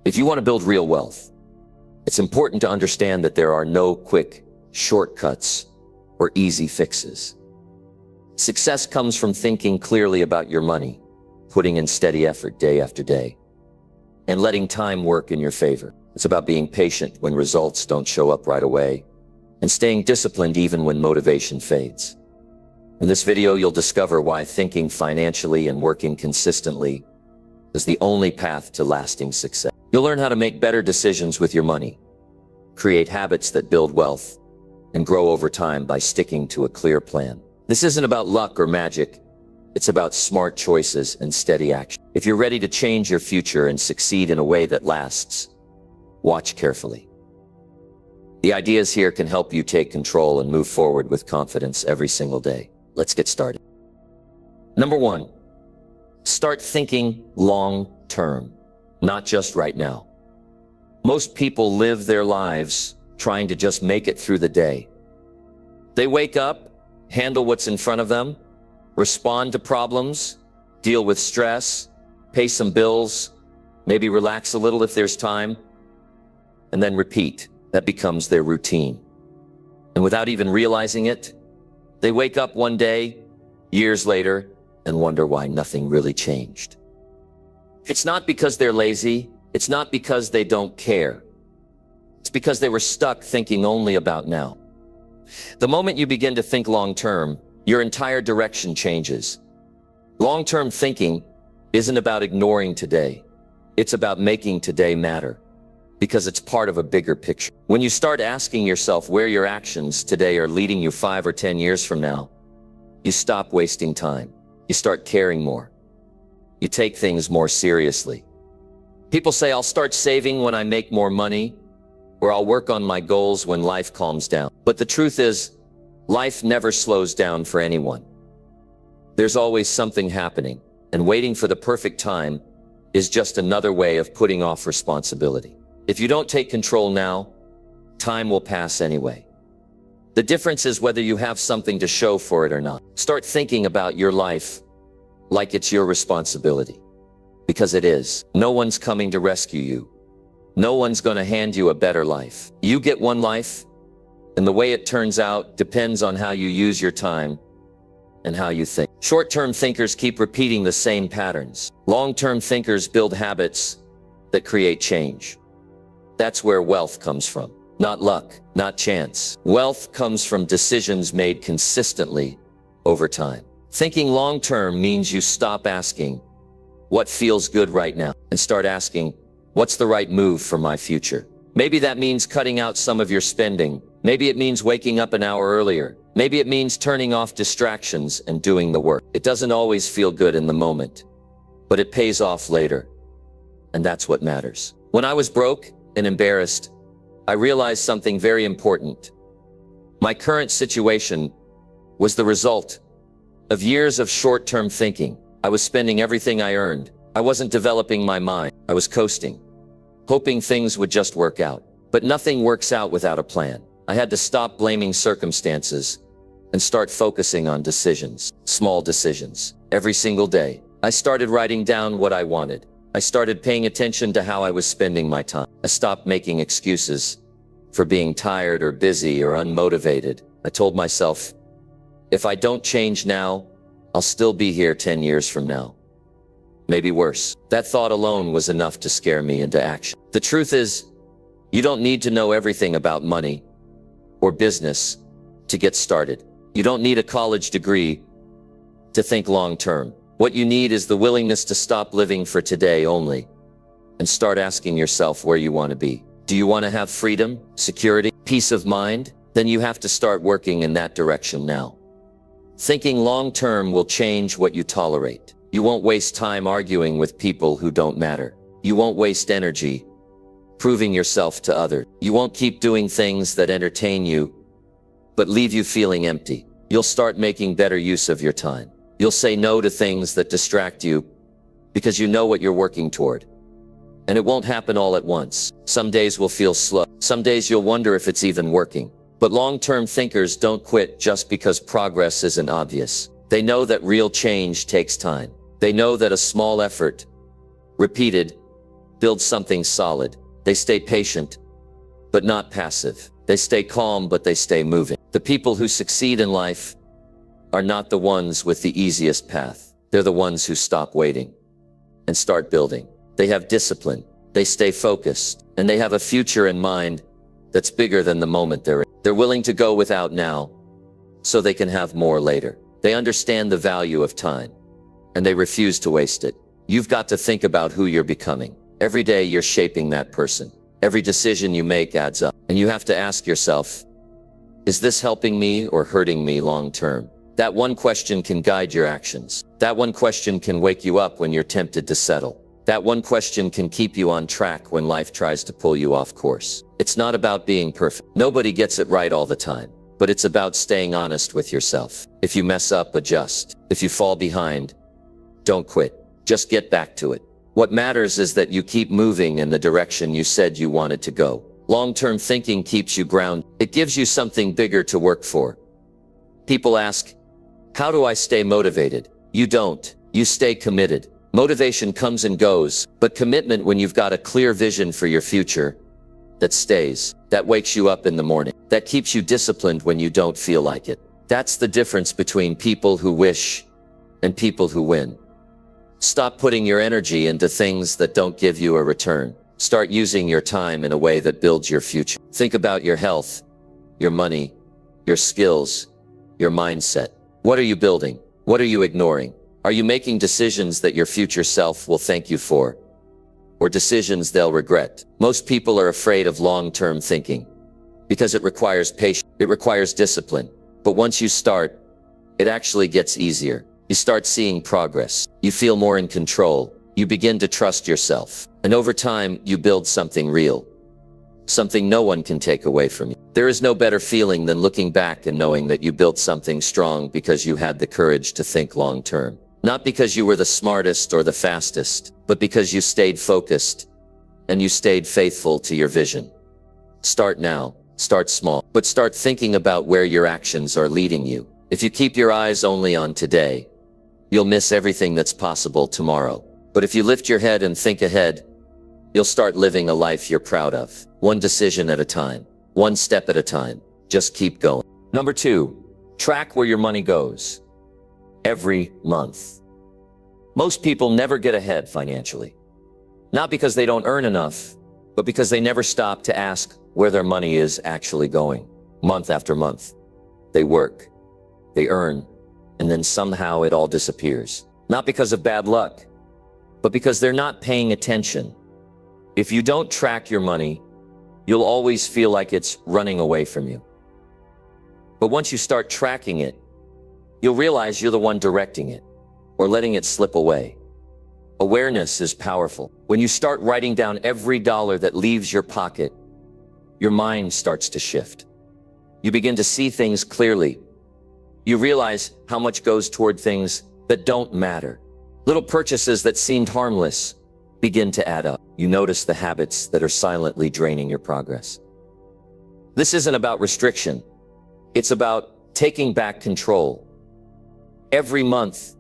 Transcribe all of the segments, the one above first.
If you want to build real wealth, it's important to understand that there are no quick shortcuts or easy fixes. Success comes from thinking clearly about your money, putting in steady effort day after day, and letting time work in your favor. It's about being patient when results don't show up right away, and staying disciplined even when motivation fades. In this video, you'll discover why thinking financially and working consistently is the only path to lasting success. You'll learn how to make better decisions with your money, create habits that build wealth, and grow over time by sticking to a clear plan. This isn't about luck or magic. It's about smart choices and steady action. If you're ready to change your future and succeed in a way that lasts, watch carefully. The ideas here can help you take control and move forward with confidence every single day. Let's get started. Number 1, start thinking long-term, not just right now. Most people live their lives trying to just make it through the day. They wake up, handle what's in front of them, respond to problems, deal with stress, pay some bills, maybe relax a little if there's time, and then repeat. That becomes their routine. And without even realizing it, they wake up one day, years later, and wonder why nothing really changed. It's not because they're lazy. It's not because they don't care. It's because they were stuck thinking only about now. The moment you begin to think long-term, your entire direction changes. Long-term thinking isn't about ignoring today. It's about making today matter, because it's part of a bigger picture. When you start asking yourself where your actions today are leading you 5 or 10 years from now, you stop wasting time. You start caring more. You take things more seriously. People say, I'll start saving when I make more money, or I'll work on my goals when life calms down. But the truth is, life never slows down for anyone. There's always something happening, and waiting for the perfect time is just another way of putting off responsibility. If you don't take control now, time will pass anyway. The difference is whether you have something to show for it or not. Start thinking about your life like it's your responsibility, because it is. No one's coming to rescue you. No one's going to hand you a better life. You get one life, and the way it turns out depends on how you use your time and how you think. Short-term thinkers keep repeating the same patterns. Long-term thinkers build habits that create change. That's where wealth comes from. Not luck, not chance. Wealth comes from decisions made consistently over time. Thinking long-term means you stop asking, what feels good right now, and start asking, what's the right move for my future? Maybe that means cutting out some of your spending. Maybe it means waking up an hour earlier. Maybe it means turning off distractions and doing the work. It doesn't always feel good in the moment, but it pays off later. And that's what matters. When I was broke and embarrassed, I realized something very important. My current situation was the result of years of short-term thinking. I was spending everything I earned. I wasn't developing my mind. I was coasting, hoping things would just work out. But nothing works out without a plan. I had to stop blaming circumstances and start focusing on decisions, small decisions. Every single day, I started writing down what I wanted. I started paying attention to how I was spending my time. I stopped making excuses for being tired or busy or unmotivated. I told myself, if I don't change now, I'll still be here 10 years from now. Maybe worse. That thought alone was enough to scare me into action. The truth is, you don't need to know everything about money or business to get started. You don't need a college degree to think long-term. What you need is the willingness to stop living for today only and start asking yourself where you want to be. Do you want to have freedom, security, peace of mind? Then you have to start working in that direction now. Thinking long-term will change what you tolerate. You won't waste time arguing with people who don't matter. You won't waste energy proving yourself to others. You won't keep doing things that entertain you, but leave you feeling empty. You'll start making better use of your time. You'll say no to things that distract you because you know what you're working toward. And it won't happen all at once. Some days will feel slow. Some days you'll wonder if it's even working. But long-term thinkers don't quit just because progress isn't obvious. They know that real change takes time. They know that a small effort repeated, build something solid. They stay patient, but not passive. They stay calm, but they stay moving. The people who succeed in life are not the ones with the easiest path. They're the ones who stop waiting and start building. They have discipline, they stay focused, and they have a future in mind that's bigger than the moment they're in. They're willing to go without now so they can have more later. They understand the value of time, and they refuse to waste it. You've got to think about who you're becoming. Every day you're shaping that person. Every decision you make adds up, and you have to ask yourself, is this helping me or hurting me long term? That one question can guide your actions. That one question can wake you up when you're tempted to settle. That one question can keep you on track when life tries to pull you off course. It's not about being perfect. Nobody gets it right all the time, but it's about staying honest with yourself. If you mess up, adjust. If you fall behind, don't quit. Just get back to it. What matters is that you keep moving in the direction you said you wanted to go. Long-term thinking keeps you grounded. It gives you something bigger to work for. People ask, how do I stay motivated? You don't. You stay committed. Motivation comes and goes, but commitment, when you've got a clear vision for your future, that stays, that wakes you up in the morning, that keeps you disciplined when you don't feel like it. That's the difference between people who wish and people who win. Stop putting your energy into things that don't give you a return. Start using your time in a way that builds your future. Think about your health, your money, your skills, your mindset. What are you building? What are you ignoring? Are you making decisions that your future self will thank you for, or decisions they'll regret? Most people are afraid of long-term thinking because it requires patience, it requires discipline. But once you start, it actually gets easier. You start seeing progress. You feel more in control. You begin to trust yourself. And over time, you build something real, something no one can take away from you. There is no better feeling than looking back and knowing that you built something strong because you had the courage to think long-term. Not because you were the smartest or the fastest, but because you stayed focused and you stayed faithful to your vision. Start now, start small, but start thinking about where your actions are leading you. If you keep your eyes only on today, you'll miss everything that's possible tomorrow. But if you lift your head and think ahead, you'll start living a life you're proud of. One decision at a time, one step at a time. Just keep going. Number 2, track where your money goes. Every month. Most people never get ahead financially. Not because they don't earn enough, but because they never stop to ask where their money is actually going. Month after month, they work, they earn, and then somehow it all disappears. Not because of bad luck, but because they're not paying attention. If you don't track your money, you'll always feel like it's running away from you. But once you start tracking it, you'll realize you're the one directing it, or letting it slip away. Awareness is powerful. When you start writing down every dollar that leaves your pocket, your mind starts to shift. You begin to see things clearly. You realize how much goes toward things that don't matter. Little purchases that seemed harmless begin to add up. You notice the habits that are silently draining your progress. This isn't about restriction. It's about taking back control. Every month,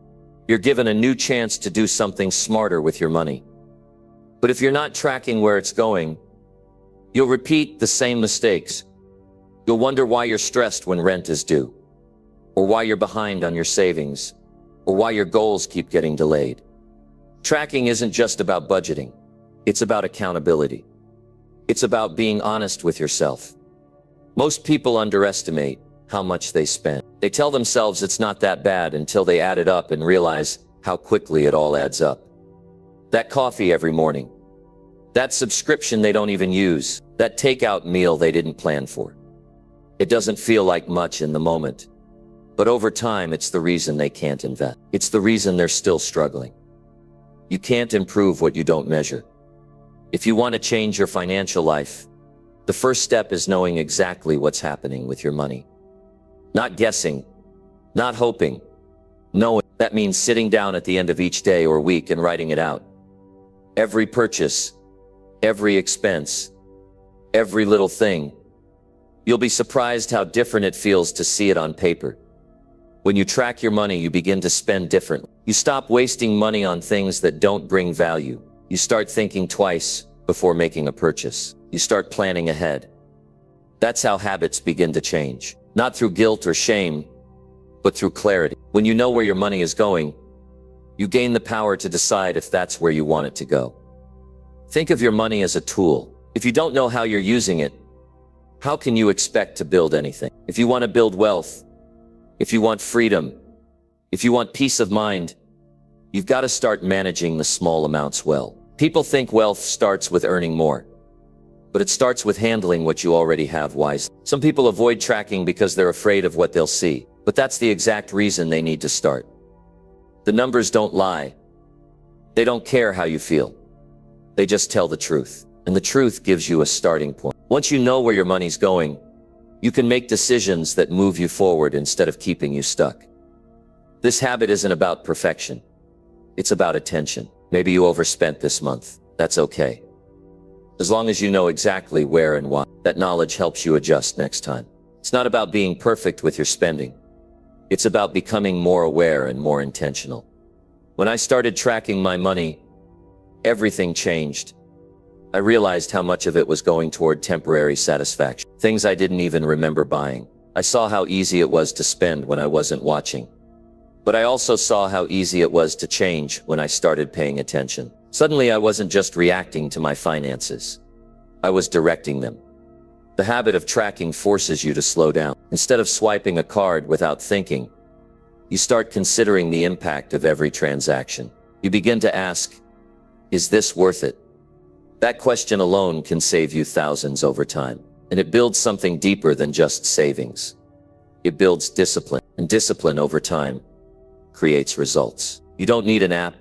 you're given a new chance to do something smarter with your money. But if you're not tracking where it's going, you'll repeat the same mistakes. You'll wonder why you're stressed when rent is due, or why you're behind on your savings, or why your goals keep getting delayed. Tracking isn't just about budgeting. It's about accountability. It's about being honest with yourself. Most people underestimate how much they spend. They tell themselves it's not that bad until they add it up and realize how quickly it all adds up. That coffee every morning, that subscription they don't even use, that takeout meal they didn't plan for. It doesn't feel like much in the moment, but over time it's the reason they can't invest. It's the reason they're still struggling. You can't improve what you don't measure. If you want to change your financial life, the first step is knowing exactly what's happening with your money. Not guessing, not hoping, knowing. That means sitting down at the end of each day or week and writing it out. Every purchase, every expense, every little thing. You'll be surprised how different it feels to see it on paper. When you track your money, you begin to spend differently. You stop wasting money on things that don't bring value. You start thinking twice before making a purchase. You start planning ahead. That's how habits begin to change. Not through guilt or shame, but through clarity. When you know where your money is going, you gain the power to decide if that's where you want it to go. Think of your money as a tool. If you don't know how you're using it, how can you expect to build anything? If you want to build wealth, if you want freedom, if you want peace of mind, you've got to start managing the small amounts well. People think wealth starts with earning more, but it starts with handling what you already have wisely. Some people avoid tracking because they're afraid of what they'll see, but that's the exact reason they need to start. The numbers don't lie. They don't care how you feel. They just tell the truth, and the truth gives you a starting point. Once you know where your money's going, you can make decisions that move you forward instead of keeping you stuck. This habit isn't about perfection. It's about attention. Maybe you overspent this month. That's okay. As long as you know exactly where and why, that knowledge helps you adjust next time. It's not about being perfect with your spending. It's about becoming more aware and more intentional. When I started tracking my money, everything changed. I realized how much of it was going toward temporary satisfaction, things I didn't even remember buying. I saw how easy it was to spend when I wasn't watching. But I also saw how easy it was to change when I started paying attention. Suddenly, I wasn't just reacting to my finances. I was directing them. The habit of tracking forces you to slow down. Instead of swiping a card without thinking, you start considering the impact of every transaction. You begin to ask, is this worth it? That question alone can save you thousands over time. And it builds something deeper than just savings. It builds discipline, and discipline over time creates results. You don't need an app.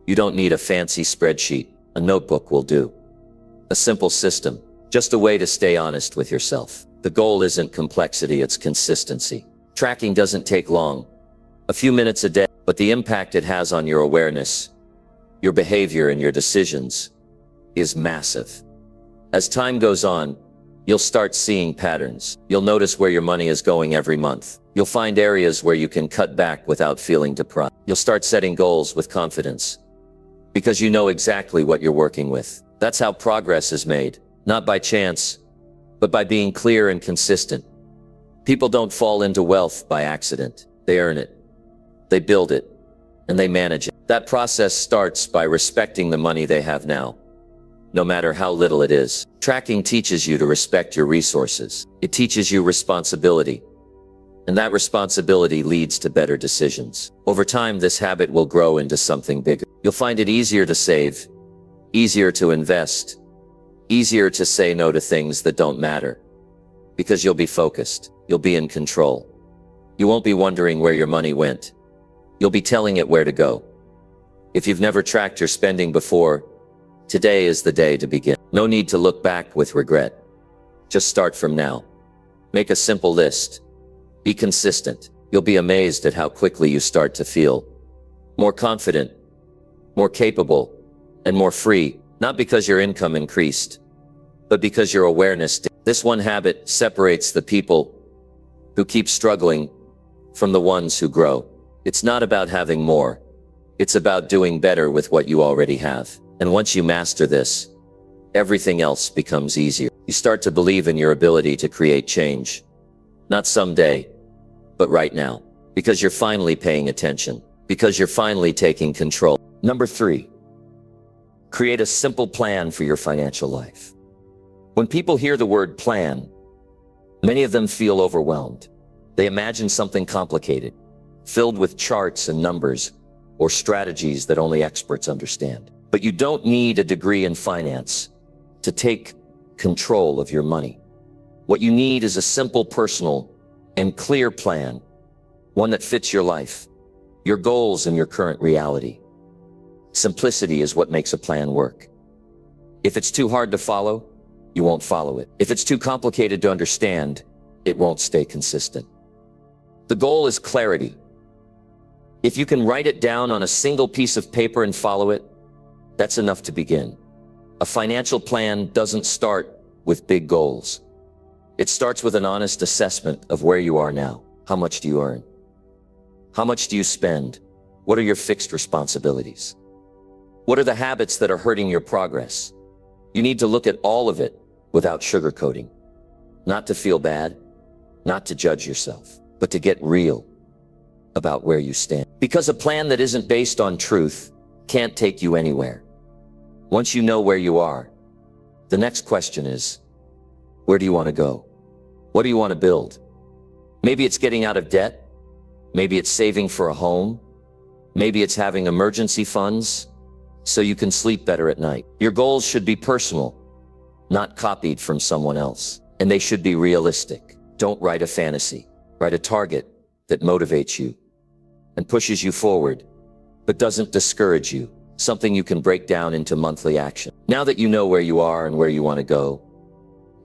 You don't need a fancy spreadsheet. A notebook will do. A simple system, just a way to stay honest with yourself. The goal isn't complexity, it's consistency. Tracking doesn't take long, a few minutes a day, but the impact it has on your awareness, your behavior, and your decisions is massive. As time goes on, you'll start seeing patterns. You'll notice where your money is going every month. You'll find areas where you can cut back without feeling deprived. You'll start setting goals with confidence because you know exactly what you're working with. That's how progress is made, not by chance, but by being clear and consistent. People don't fall into wealth by accident. They earn it, they build it, and they manage it. That process starts by respecting the money they have now, no matter how little it is. Tracking teaches you to respect your resources. It teaches you responsibility. And that responsibility leads to better decisions. Over time, this habit will grow into something bigger. You'll find it easier to save, easier to invest, easier to say no to things that don't matter. Because you'll be focused. You'll be in control. You won't be wondering where your money went. You'll be telling it where to go. If you've never tracked your spending before, today is the day to begin. No need to look back with regret. Just start from now. Make a simple list. Be consistent. You'll be amazed at how quickly you start to feel more confident, more capable, and more free, not because your income increased, but because your awareness did. This one habit separates the people who keep struggling from the ones who grow. It's not about having more. It's about doing better with what you already have. And once you master this, everything else becomes easier. You start to believe in your ability to create change. Not someday, but right now. Because you're finally paying attention. Because you're finally taking control. Number 3, create a simple plan for your financial life. When people hear the word plan, many of them feel overwhelmed. They imagine something complicated, filled with charts and numbers, or strategies that only experts understand. But you don't need a degree in finance to take control of your money. What you need is a simple, personal, and clear plan, one that fits your life, your goals, and your current reality. Simplicity is what makes a plan work. If it's too hard to follow, you won't follow it. If it's too complicated to understand, it won't stay consistent. The goal is clarity. If you can write it down on a single piece of paper and follow it, that's enough to begin. A financial plan doesn't start with big goals. It starts with an honest assessment of where you are now. How much do you earn? How much do you spend? What are your fixed responsibilities? What are the habits that are hurting your progress? You need to look at all of it without sugarcoating. Not to feel bad, not to judge yourself, but to get real about where you stand. Because a plan that isn't based on truth can't take you anywhere. Once you know where you are, the next question is, where do you want to go? What do you want to build? Maybe it's getting out of debt. Maybe it's saving for a home. Maybe it's having emergency funds so you can sleep better at night. Your goals should be personal, not copied from someone else. And they should be realistic. Don't write a fantasy. Write a target that motivates you and pushes you forward, but doesn't discourage you. Something you can break down into monthly action. Now that you know where you are and where you want to go,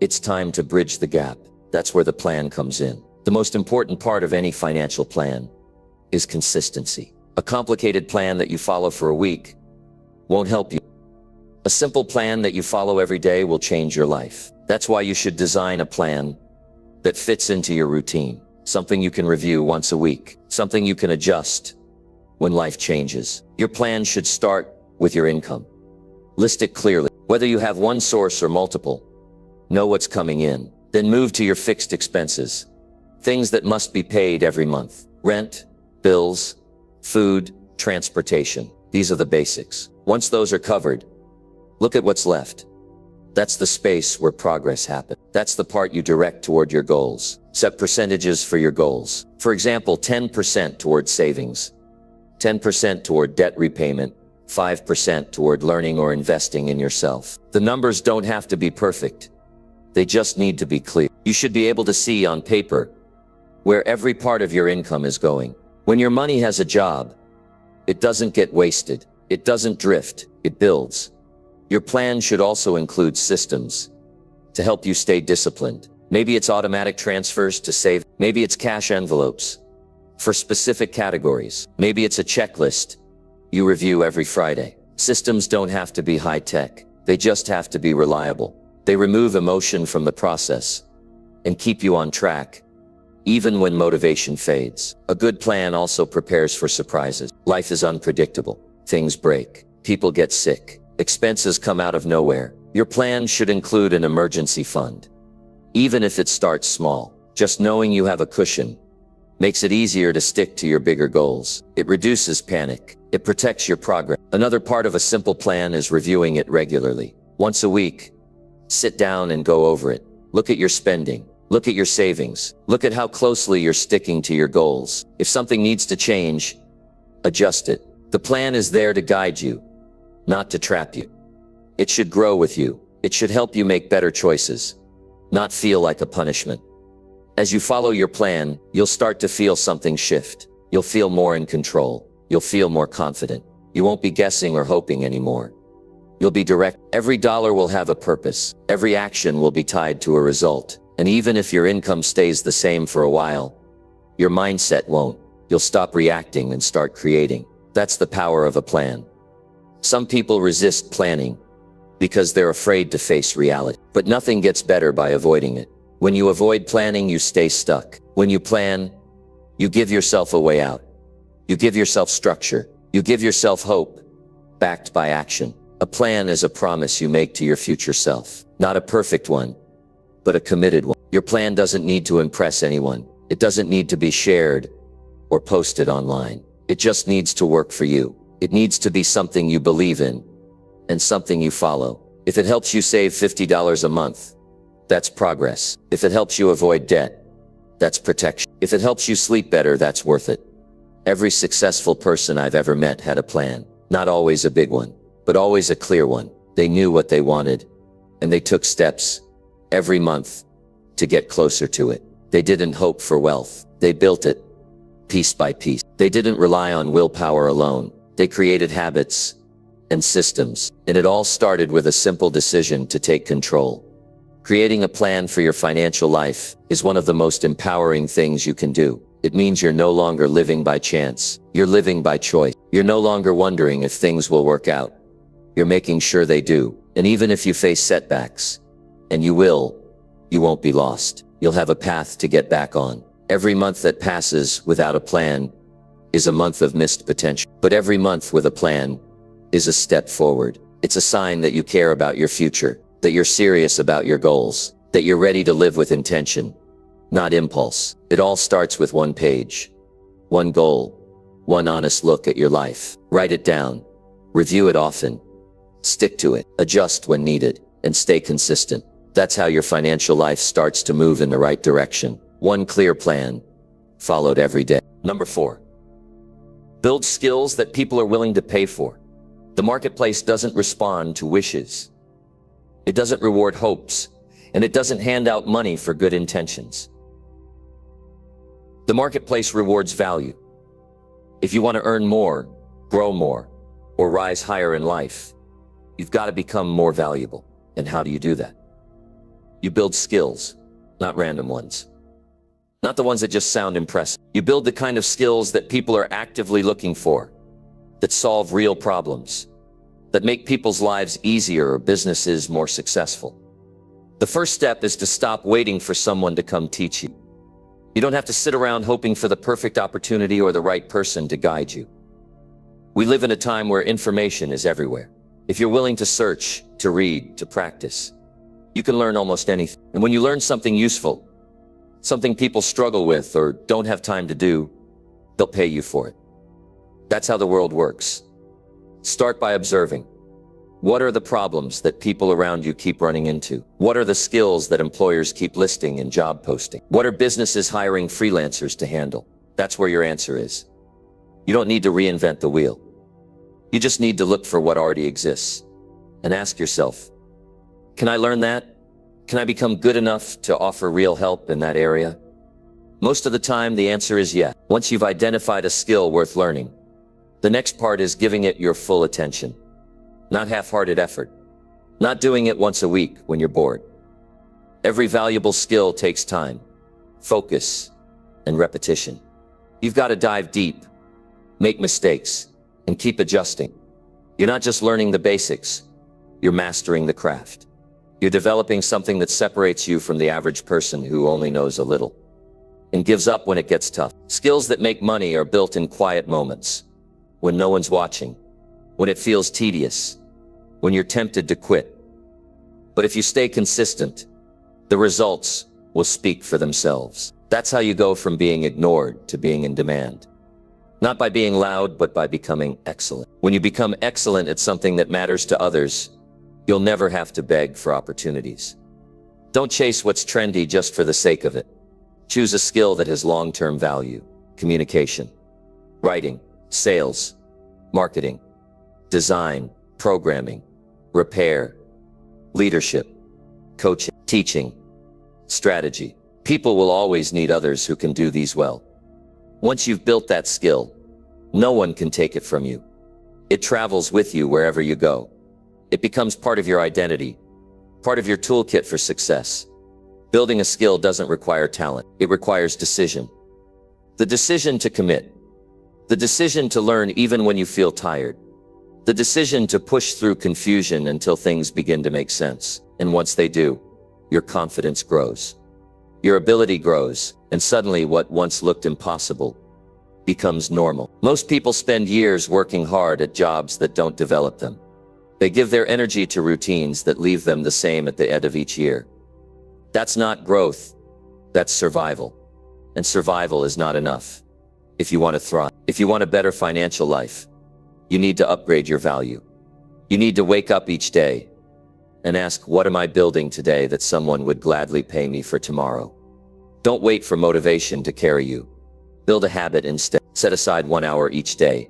it's time to bridge the gap. That's where the plan comes in. The most important part of any financial plan is consistency. A complicated plan that you follow for a week won't help you. A simple plan that you follow every day will change your life. That's why you should design a plan that fits into your routine. Something you can review once a week. Something you can adjust when life changes. Your plan should start with your income. List it clearly. Whether you have one source or multiple, know what's coming in. Then move to your fixed expenses. Things that must be paid every month. Rent, bills, food, transportation. These are the basics. Once those are covered, look at what's left. That's the space where progress happens. That's the part you direct toward your goals. Set percentages for your goals. For example, 10% toward savings, 10% toward debt repayment, 5% toward learning or investing in yourself. The numbers don't have to be perfect. They just need to be clear. You should be able to see on paper where every part of your income is going. When your money has a job, it doesn't get wasted. It doesn't drift. It builds. Your plan should also include systems to help you stay disciplined. Maybe it's automatic transfers to save. Maybe it's cash envelopes for specific categories. Maybe it's a checklist you review every Friday. Systems don't have to be high-tech. They just have to be reliable. They remove emotion from the process and keep you on track, even when motivation fades. A good plan also prepares for surprises. Life is unpredictable. Things break. People get sick. Expenses come out of nowhere. Your plan should include an emergency fund. Even if it starts small, just knowing you have a cushion makes it easier to stick to your bigger goals. It reduces panic. It protects your progress. Another part of a simple plan is reviewing it regularly. Once a week, sit down and go over it. Look at your spending. Look at your savings. Look at how closely you're sticking to your goals. If something needs to change, adjust it. The plan is there to guide you, not to trap you. It should grow with you. It should help you make better choices, not feel like a punishment. As you follow your plan, you'll start to feel something shift. You'll feel more in control. You'll feel more confident. You won't be guessing or hoping anymore. You'll be direct. Every dollar will have a purpose. Every action will be tied to a result. And even if your income stays the same for a while, your mindset won't. You'll stop reacting and start creating. That's the power of a plan. Some people resist planning because they're afraid to face reality. But nothing gets better by avoiding it. When you avoid planning, you stay stuck. When you plan, you give yourself a way out. You give yourself structure. You give yourself hope, backed by action. A plan is a promise you make to your future self. Not a perfect one, but a committed one. Your plan doesn't need to impress anyone. It doesn't need to be shared or posted online. It just needs to work for you. It needs to be something you believe in and something you follow. If it helps you save $50 a month, that's progress. If it helps you avoid debt, that's protection. If it helps you sleep better, that's worth it. Every successful person I've ever met had a plan. Not always a big one, but always a clear one. They knew what they wanted, and they took steps every month to get closer to it. They didn't hope for wealth. They built it piece by piece. They didn't rely on willpower alone. They created habits and systems, and it all started with a simple decision to take control. Creating a plan for your financial life is one of the most empowering things you can do. It means you're no longer living by chance. You're living by choice. You're no longer wondering if things will work out. You're making sure they do. And even if you face setbacks, and you will, you won't be lost. You'll have a path to get back on. Every month that passes without a plan is a month of missed potential. But every month with a plan is a step forward. It's a sign that you care about your future, that you're serious about your goals, that you're ready to live with intention, not impulse. It all starts with one page, one goal, one honest look at your life. Write it down, review it often, stick to it, adjust when needed, and stay consistent. That's how your financial life starts to move in the right direction. One clear plan, followed every day. Number 4, build skills that people are willing to pay for. The marketplace doesn't respond to wishes. It doesn't reward hopes, and it doesn't hand out money for good intentions. The marketplace rewards value. If you want to earn more, grow more, or rise higher in life, you've got to become more valuable. And how do you do that? You build skills, not random ones. Not the ones that just sound impressive. You build the kind of skills that people are actively looking for, that solve real problems, that make people's lives easier or businesses more successful. The first step is to stop waiting for someone to come teach you. You don't have to sit around hoping for the perfect opportunity or the right person to guide you. We live in a time where information is everywhere. If you're willing to search, to read, to practice, you can learn almost anything. And when you learn something useful, something people struggle with or don't have time to do, they'll pay you for it. That's how the world works. Start by observing. What are the problems that people around you keep running into? What are the skills that employers keep listing in job posting? What are businesses hiring freelancers to handle? That's where your answer is. You don't need to reinvent the wheel. You just need to look for what already exists and ask yourself, can I learn that? Can I become good enough to offer real help in that area? Most of the time, the answer is yes. Once you've identified a skill worth learning, the next part is giving it your full attention. Not half-hearted effort. Not doing it once a week when you're bored. Every valuable skill takes time, focus, and repetition. You've got to dive deep, make mistakes, and keep adjusting. You're not just learning the basics, you're mastering the craft. You're developing something that separates you from the average person who only knows a little and gives up when it gets tough. Skills that make money are built in quiet moments, when no one's watching, when it feels tedious, when you're tempted to quit. But if you stay consistent, the results will speak for themselves. That's how you go from being ignored to being in demand. Not by being loud, but by becoming excellent. When you become excellent at something that matters to others, you'll never have to beg for opportunities. Don't chase what's trendy just for the sake of it. Choose a skill that has long-term value. Communication, writing, sales, marketing, design, programming, repair, leadership, coaching, teaching, strategy. People will always need others who can do these well. Once you've built that skill, no one can take it from you. It travels with you wherever you go. It becomes part of your identity, part of your toolkit for success. Building a skill doesn't require talent. It requires decision. The decision to commit. The decision to learn even when you feel tired. The decision to push through confusion until things begin to make sense. And once they do, your confidence grows. Your ability grows, and suddenly what once looked impossible becomes normal. Most people spend years working hard at jobs that don't develop them. They give their energy to routines that leave them the same at the end of each year. That's not growth, that's survival. And survival is not enough if you want to thrive. If you want a better financial life, you need to upgrade your value. You need to wake up each day and ask, what am I building today that someone would gladly pay me for tomorrow? Don't wait for motivation to carry you. Build a habit instead. Set aside 1 hour each day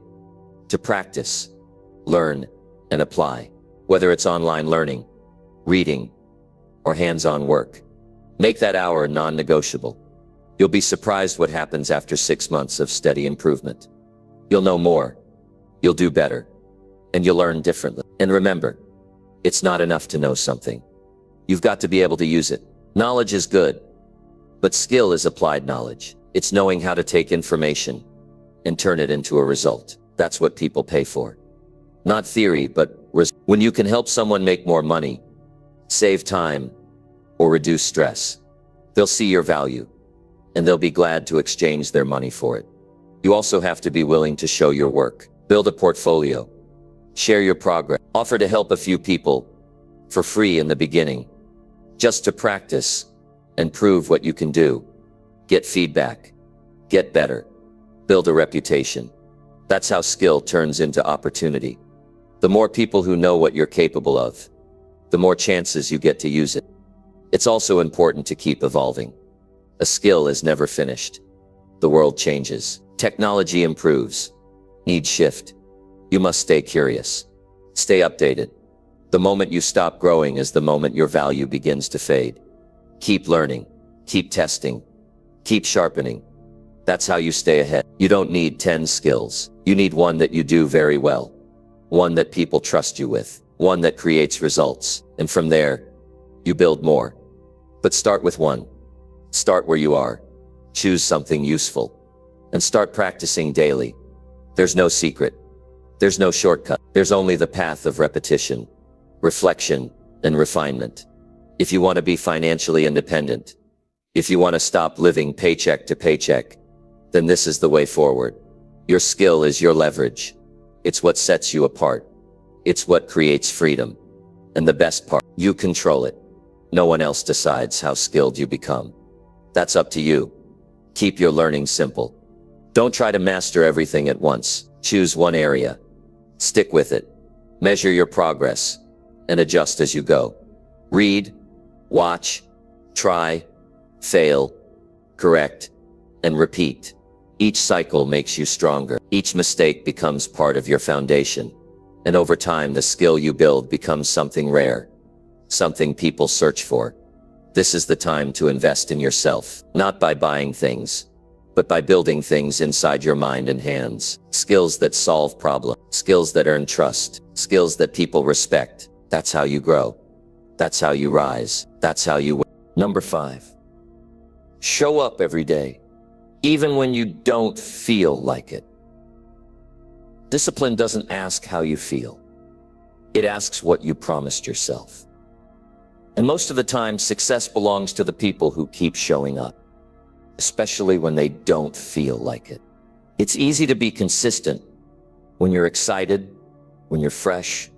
to practice, learn, and apply. Whether it's online learning, reading, or hands-on work, make that hour non-negotiable. You'll be surprised what happens after 6 months of steady improvement. You'll know more, you'll do better, and you'll learn differently. And remember, it's not enough to know something. You've got to be able to use it. Knowledge is good, but skill is applied knowledge. It's knowing how to take information and turn it into a result. That's what people pay for. Not theory, but when you can help someone make more money, save time, or reduce stress, they'll see your value, and they'll be glad to exchange their money for it. You also have to be willing to show your work. Build a portfolio. Share your progress. Offer to help a few people for free in the beginning, just to practice and prove what you can do. Get feedback. Get better. Build a reputation. That's how skill turns into opportunity. The more people who know what you're capable of, the more chances you get to use it. It's also important to keep evolving. A skill is never finished. The world changes. Technology improves. Needs shift. You must stay curious. Stay updated. The moment you stop growing is the moment your value begins to fade. Keep learning. Keep testing. Keep sharpening. That's how you stay ahead. You don't need 10 skills. You need one that you do very well. One that people trust you with. One that creates results. And from there, you build more. But start with one. Start where you are. Choose something useful. And start practicing daily. There's no secret. There's no shortcut. There's only the path of repetition, reflection, and refinement. If you want to be financially independent, if you want to stop living paycheck to paycheck, then this is the way forward. Your skill is your leverage. It's what sets you apart. It's what creates freedom. And the best part, you control it. No one else decides how skilled you become. That's up to you. Keep your learning simple. Don't try to master everything at once. Choose one area. Stick with it. Measure your progress and adjust as you go. Read, watch, try, fail, correct, and repeat. Each cycle makes you stronger. Each mistake becomes part of your foundation. And over time, the skill you build becomes something rare, something people search for. This is the time to invest in yourself, not by buying things, but by building things inside your mind and hands. Skills that solve problems, skills that earn trust, skills that people respect. That's how you grow. That's how you rise. That's how you win. Number 5. Show up every day, even when you don't feel like it. Discipline doesn't ask how you feel. It asks what you promised yourself. And most of the time, success belongs to the people who keep showing up, especially when they don't feel like it. It's easy to be consistent when you're excited, when you're fresh,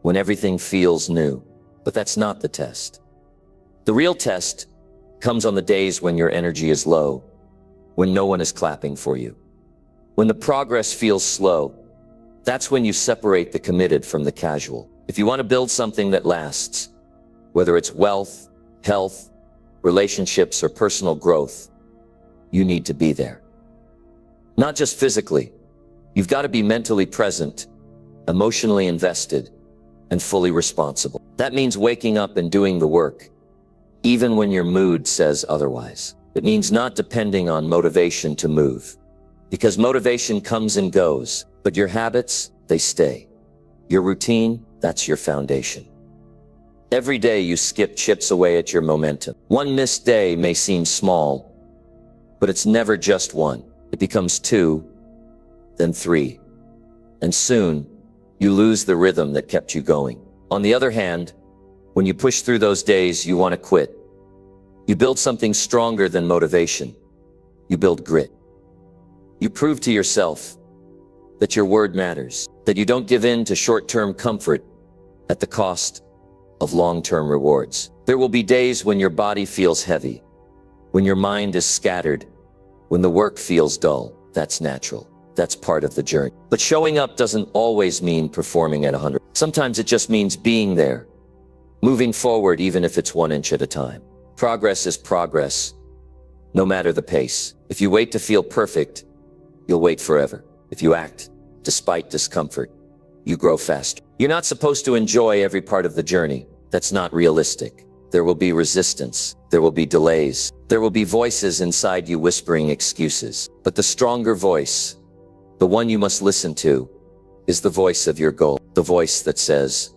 when everything feels new. But that's not the test. The real test comes on the days when your energy is low, when no one is clapping for you, when the progress feels slow. That's when you separate the committed from the casual. If you want to build something that lasts, whether it's wealth, health, relationships, or personal growth, you need to be there. Not just physically. You've got to be mentally present, emotionally invested, and fully responsible. That means waking up and doing the work, even when your mood says otherwise. It means not depending on motivation to move, because motivation comes and goes, but your habits, they stay. Your routine, that's your foundation. Every day you skip chips away at your momentum. One missed day may seem small, but it's never just one. It becomes 2, then 3, and soon you lose the rhythm that kept you going. On the other hand, when you push through those days you want to quit, you build something stronger than motivation. You build grit. You prove to yourself that your word matters, that you don't give in to short-term comfort at the cost of long-term rewards. There will be days when your body feels heavy, when your mind is scattered, when the work feels dull. That's natural. That's part of the journey. But showing up doesn't always mean performing at 100. Sometimes it just means being there, moving forward even if it's 1 inch at a time. Progress is progress, no matter the pace. If you wait to feel perfect, you'll wait forever. If you act despite discomfort, you grow faster. You're not supposed to enjoy every part of the journey. That's not realistic. There will be resistance. There will be delays. There will be voices inside you whispering excuses. But the stronger voice, the one you must listen to, is the voice of your goal. The voice that says,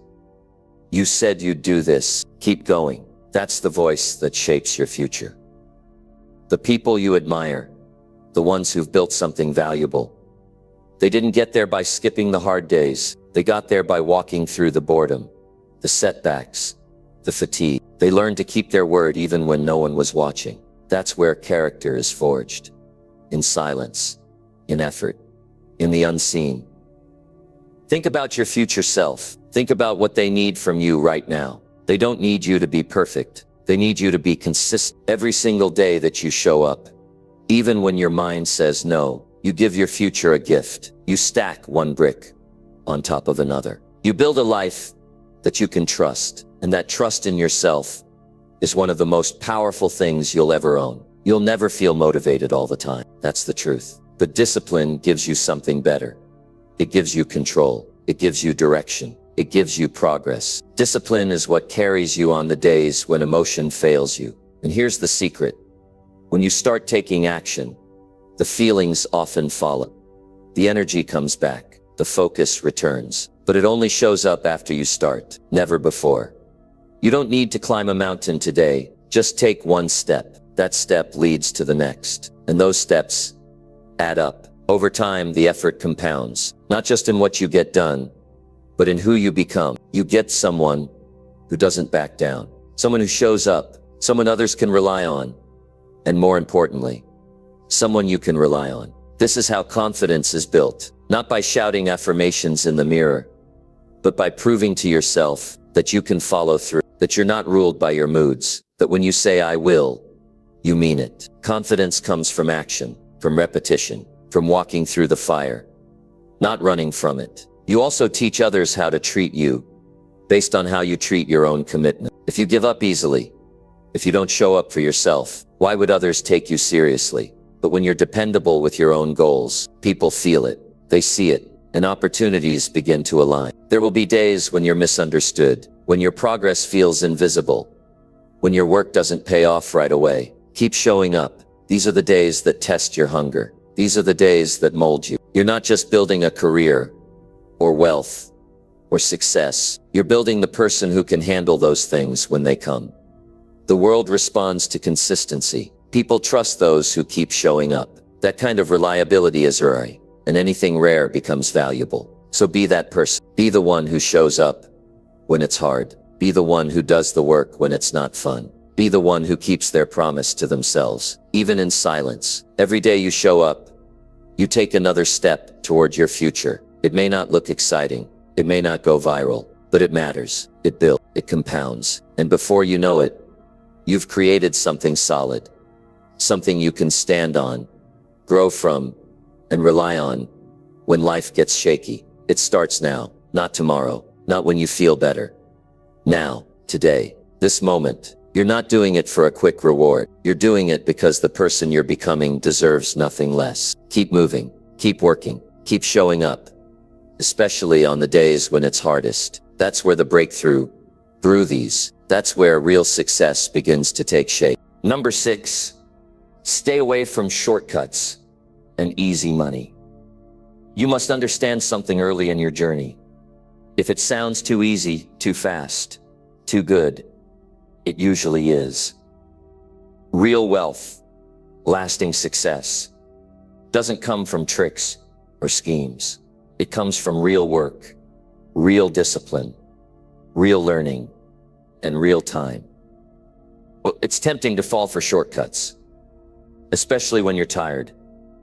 "You said you'd do this. Keep going." That's the voice that shapes your future. The people you admire, the ones who've built something valuable, they didn't get there by skipping the hard days. They got there by walking through the boredom, the setbacks, the fatigue. They learned to keep their word even when no one was watching. That's where character is forged. In silence, in effort, in the unseen. Think about your future self. Think about what they need from you right now. They don't need you to be perfect. They need you to be consistent. Every single day that you show up, even when your mind says no, you give your future a gift. You stack one brick on top of another. You build a life that you can trust, and that trust in yourself is one of the most powerful things you'll ever own. You'll never feel motivated all the time. That's the truth. But discipline gives you something better. It gives you control. It gives you direction. It gives you progress. Discipline is what carries you on the days when emotion fails you. And here's the secret. When you start taking action, the feelings often follow. The energy comes back. The focus returns. But it only shows up after you start, never before. You don't need to climb a mountain today. Just take one step. That step leads to the next. And those steps add up. Over time, the effort compounds, not just in what you get done, but in who you become. You get someone who doesn't back down, someone who shows up, someone others can rely on, and more importantly, someone you can rely on. This is how confidence is built, not by shouting affirmations in the mirror, but by proving to yourself that you can follow through, that you're not ruled by your moods, that when you say I will, you mean it. Confidence comes from action, from repetition, from walking through the fire, not running from it. You also teach others how to treat you based on how you treat your own commitment. If you give up easily, if you don't show up for yourself, why would others take you seriously? But when you're dependable with your own goals, people feel it, they see it, and opportunities begin to align. There will be days when you're misunderstood, when your progress feels invisible, when your work doesn't pay off right away. Keep showing up. These are the days that test your hunger. These are the days that mold you. You're not just building a career, or wealth, or success. You're building the person who can handle those things when they come. The world responds to consistency. People trust those who keep showing up. That kind of reliability is rare, and anything rare becomes valuable. So be that person. Be the one who shows up when it's hard. Be the one who does the work when it's not fun. Be the one who keeps their promise to themselves, even in silence. Every day you show up, you take another step toward your future. It may not look exciting, it may not go viral, but it matters. It builds, it compounds, and before you know it, you've created something solid, something you can stand on, grow from, and rely on when life gets shaky. It starts now, not tomorrow, not when you feel better. Now, today, this moment. You're not doing it for a quick reward. You're doing it because the person you're becoming deserves nothing less. Keep moving, keep working, keep showing up, especially on the days when it's hardest. That's where the breakthrough, through these, that's where real success begins to take shape. Number 6, stay away from shortcuts and easy money. You must understand something early in your journey. If it sounds too easy, too fast, too good, it usually is. Real wealth, lasting success, doesn't come from tricks or schemes. It comes from real work, real discipline, real learning, and real time. Well, it's tempting to fall for shortcuts, especially when you're tired,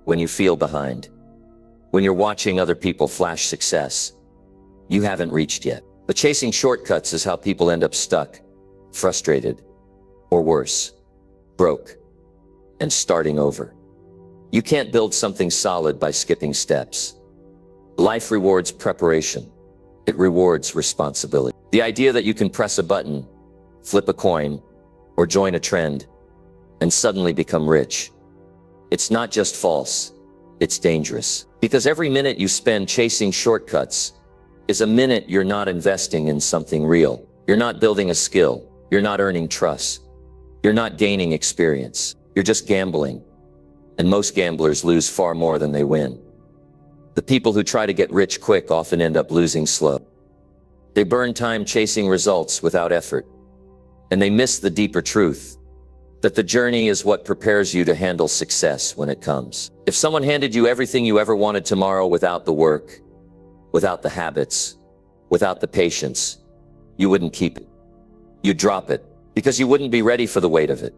when you feel behind, when you're watching other people flash success you haven't reached yet. But chasing shortcuts is how people end up stuck, frustrated, or worse, broke, and starting over. You can't build something solid by skipping steps. Life rewards preparation. It rewards responsibility. The idea that you can press a button, flip a coin, or join a trend, and suddenly become rich. It's not just false, it's dangerous. Because every minute you spend chasing shortcuts is a minute you're not investing in something real. You're not building a skill. You're not earning trust. You're not gaining experience. You're just gambling. And most gamblers lose far more than they win. The people who try to get rich quick often end up losing slow. They burn time chasing results without effort. And they miss the deeper truth that the journey is what prepares you to handle success when it comes. If someone handed you everything you ever wanted tomorrow without the work, without the habits, without the patience, you wouldn't keep it. You'd drop it because you wouldn't be ready for the weight of it.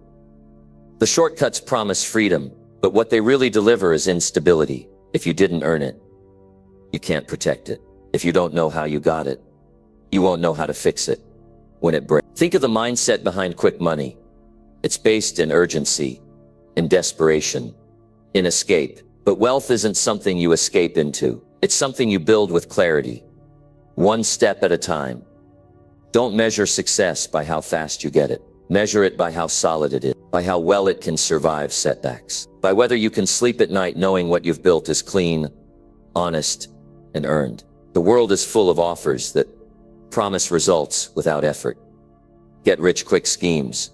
The shortcuts promise freedom, but what they really deliver is instability. If you didn't earn it, you can't protect it. If you don't know how you got it, you won't know how to fix it when it breaks. Think of the mindset behind quick money. It's based in urgency, in desperation, in escape. But wealth isn't something you escape into. It's something you build with clarity, one step at a time. Don't measure success by how fast you get it. Measure it by how solid it is, by how well it can survive setbacks, by whether you can sleep at night knowing what you've built is clean, honest, and earned. The world is full of offers that promise results without effort. Get-rich-quick schemes,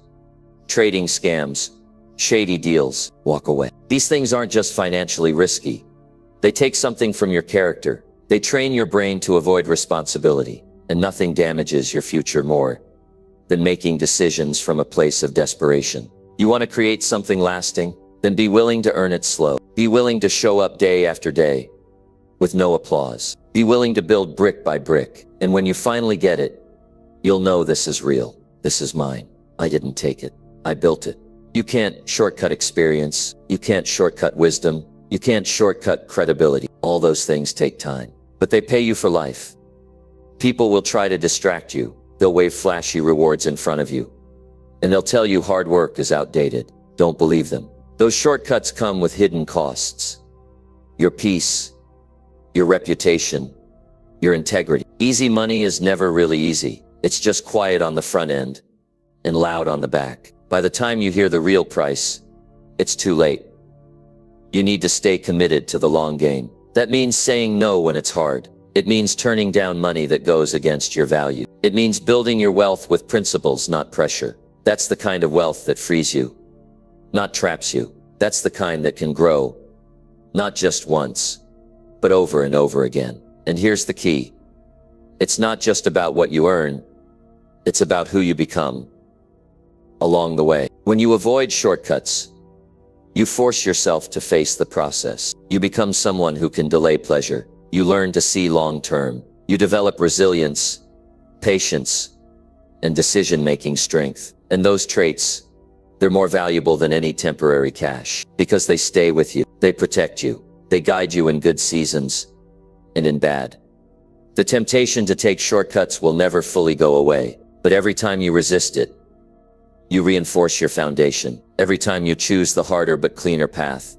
trading scams, shady deals. Walk away. These things aren't just financially risky. They take something from your character. They train your brain to avoid responsibility, and nothing damages your future more than making decisions from a place of desperation. You want to create something lasting? Then be willing to earn it slow. Be willing to show up day after day with no applause. Be willing to build brick by brick. And when you finally get it, you'll know this is real. This is mine. I didn't take it. I built it. You can't shortcut experience. You can't shortcut wisdom. You can't shortcut credibility. All those things take time, but they pay you for life. People will try to distract you. They'll wave flashy rewards in front of you, and they'll tell you hard work is outdated. Don't believe them. Those shortcuts come with hidden costs. Your peace, your reputation, your integrity. Easy money is never really easy. It's just quiet on the front end and loud on the back. By the time you hear the real price, it's too late. You need to stay committed to the long game. That means saying no when it's hard. It means turning down money that goes against your value. It means building your wealth with principles, not pressure. That's the kind of wealth that frees you, not traps you. That's the kind that can grow, not just once, but over and over again. And here's the key. It's not just about what you earn. It's about who you become along the way. When you avoid shortcuts, you force yourself to face the process. You become someone who can delay pleasure. You learn to see long-term. You develop resilience, patience, and decision-making strength. And those traits, they're more valuable than any temporary cash because they stay with you. They protect you. They guide you in good seasons and in bad. The temptation to take shortcuts will never fully go away, but every time you resist it, you reinforce your foundation. Every time you choose the harder but cleaner path,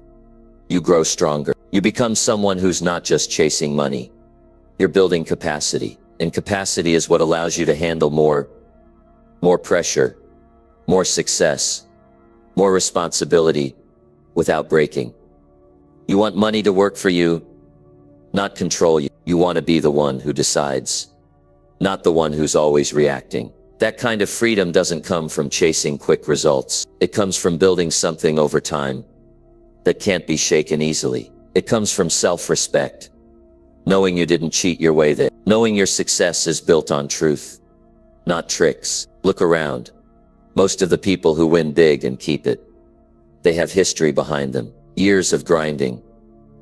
you grow stronger. You become someone who's not just chasing money. You're building capacity, and capacity is what allows you to handle more pressure, more success, more responsibility without breaking. You want money to work for you, not control you. You want to be the one who decides, not the one who's always reacting. That kind of freedom doesn't come from chasing quick results. It comes from building something over time that can't be shaken easily. It comes from self-respect, knowing you didn't cheat your way there, knowing your success is built on truth, not tricks. Look around. Most of the people who win big and keep it, they have history behind them. Years of grinding,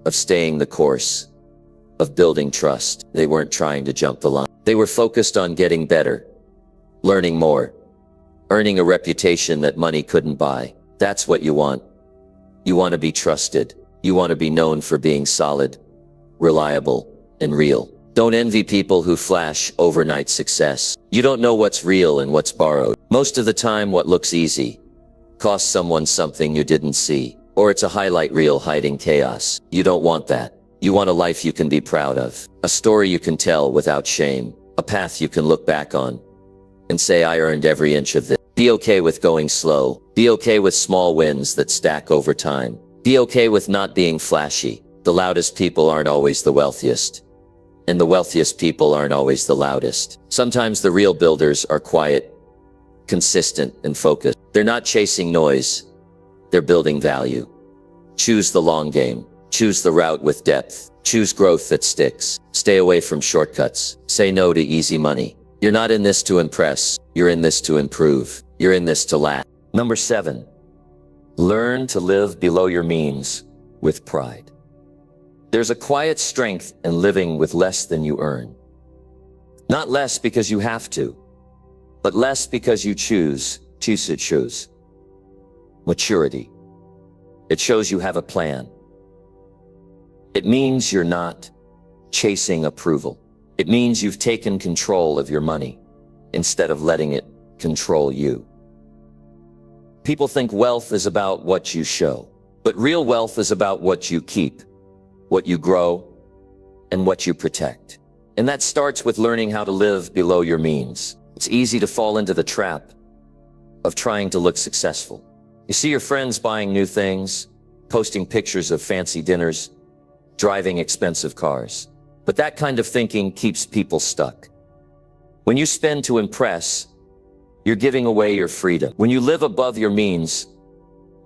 of staying the course, of building trust. They weren't trying to jump the line. They were focused on getting better, learning more, earning a reputation that money couldn't buy. That's what you want. You want to be trusted. You want to be known for being solid, reliable, and real. Don't envy people who flash overnight success. You don't know what's real and what's borrowed. Most of the time, what looks easy costs someone something you didn't see, or it's a highlight reel hiding chaos. You don't want that. You want a life you can be proud of, a story you can tell without shame, a path you can look back on and say, I earned every inch of this. Be okay with going slow. Be okay with small wins that stack over time. Be okay with not being flashy. The loudest people aren't always the wealthiest, and the wealthiest people aren't always the loudest. Sometimes the real builders are quiet, consistent, and focused. They're not chasing noise. They're building value. Choose the long game. Choose the route with depth. Choose growth that sticks. Stay away from shortcuts. Say no to easy money. You're not in this to impress. You're in this to improve. You're in this to last. Number 7, learn to live below your means with pride. There's a quiet strength in living with less than you earn. Not less because you have to, but less because you choose. Maturity. It shows you have a plan. It means you're not chasing approval. It means you've taken control of your money instead of letting it control you. People think wealth is about what you show, but real wealth is about what you keep, what you grow, and what you protect. And that starts with learning how to live below your means. It's easy to fall into the trap of trying to look successful. You see your friends buying new things, posting pictures of fancy dinners, driving expensive cars. But that kind of thinking keeps people stuck. When you spend to impress, you're giving away your freedom. When you live above your means,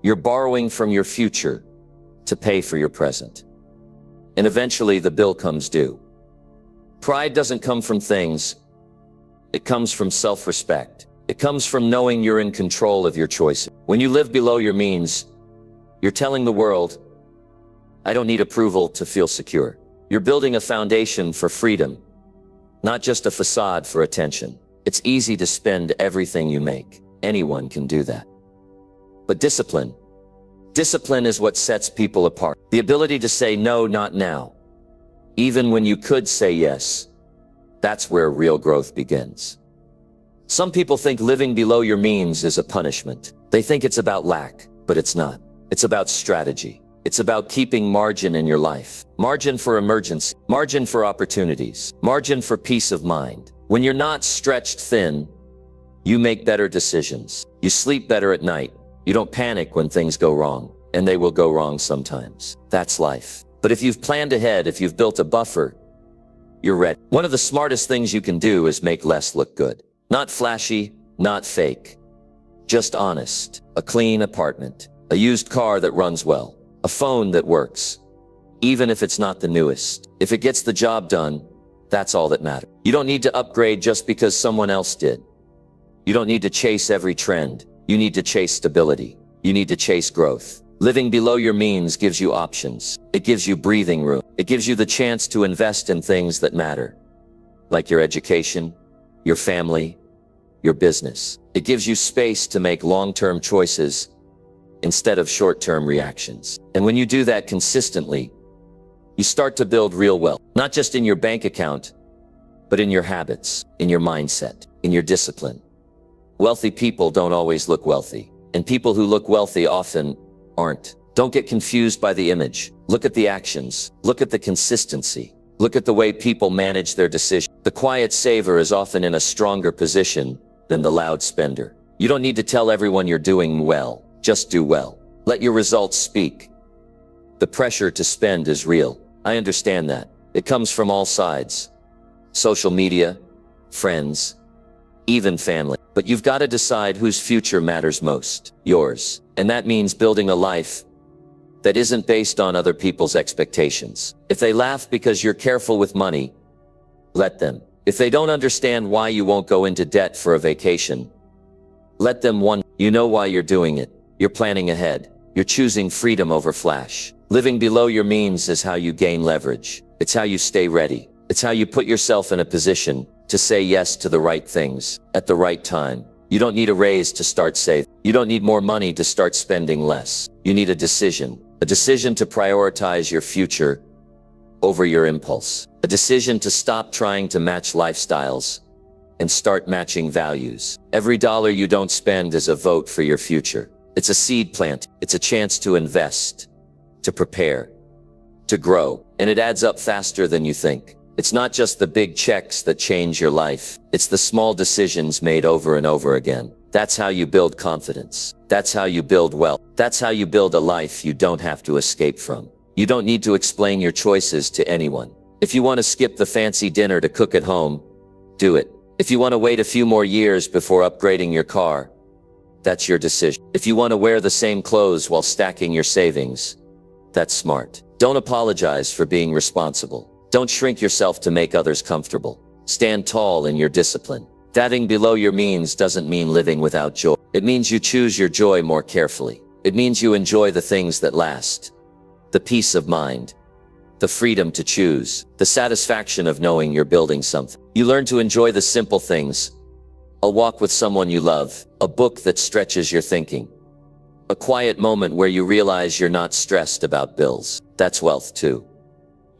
you're borrowing from your future to pay for your present. And eventually the bill comes due. Pride doesn't come from things. It comes from self-respect. It comes from knowing you're in control of your choices. When you live below your means, you're telling the world, I don't need approval to feel secure. You're building a foundation for freedom, not just a facade for attention. It's easy to spend everything you make. Anyone can do that. But discipline is what sets people apart. The ability to say no, not now, even when you could say yes. That's where real growth begins. Some people think living below your means is a punishment. They think it's about lack, but it's not. It's about strategy. It's about keeping margin in your life. Margin for emergency, margin for opportunities, margin for peace of mind. When you're not stretched thin, you make better decisions. You sleep better at night. You don't panic when things go wrong, and they will go wrong sometimes. That's life. But if you've planned ahead, if you've built a buffer, you're ready. One of the smartest things you can do is make less look good. Not flashy, not fake. Just honest. A clean apartment. A used car that runs well. A phone that works. Even if it's not the newest. If it gets the job done, that's all that matters. You don't need to upgrade just because someone else did. You don't need to chase every trend. You need to chase stability. You need to chase growth. Living below your means gives you options. It gives you breathing room. It gives you the chance to invest in things that matter, like your education, your family, your business. It gives you space to make long-term choices instead of short-term reactions. And when you do that consistently, you start to build real wealth, not just in your bank account, but in your habits, in your mindset, in your discipline. Wealthy people don't always look wealthy, and people who look wealthy often aren't. Don't get confused by the image. Look at the actions. Look at the consistency. Look at the way people manage their decisions. The quiet saver is often in a stronger position than the loud spender. You don't need to tell everyone you're doing well. Just do well. Let your results speak. The pressure to spend is real. I understand that. It comes from all sides. Social media, friends, even family. But you've got to decide whose future matters most. Yours. And that means building a life that isn't based on other people's expectations. If they laugh because you're careful with money, let them. If they don't understand why you won't go into debt for a vacation, let them wonder. You know why you're doing it. You're planning ahead. You're choosing freedom over flash. Living below your means is how you gain leverage. It's how you stay ready. It's how you put yourself in a position to say yes to the right things at the right time. You don't need a raise to start saving. You don't need more money to start spending less. You need a decision to prioritize your future over your impulse. A decision to stop trying to match lifestyles and start matching values. Every dollar you don't spend is a vote for your future. It's a seed plant. It's a chance to invest, to prepare, to grow. And it adds up faster than you think. It's not just the big checks that change your life. It's the small decisions made over and over again. That's how you build confidence. That's how you build wealth. That's how you build a life you don't have to escape from. You don't need to explain your choices to anyone. If you want to skip the fancy dinner to cook at home, do it. If you want to wait a few more years before upgrading your car, that's your decision. If you want to wear the same clothes while stacking your savings, that's smart. Don't apologize for being responsible. Don't shrink yourself to make others comfortable. Stand tall in your discipline. Living below your means doesn't mean living without joy. It means you choose your joy more carefully. It means you enjoy the things that last. The peace of mind. The freedom to choose. The satisfaction of knowing you're building something. You learn to enjoy the simple things. A walk with someone you love. A book that stretches your thinking. A quiet moment where you realize you're not stressed about bills. That's wealth too.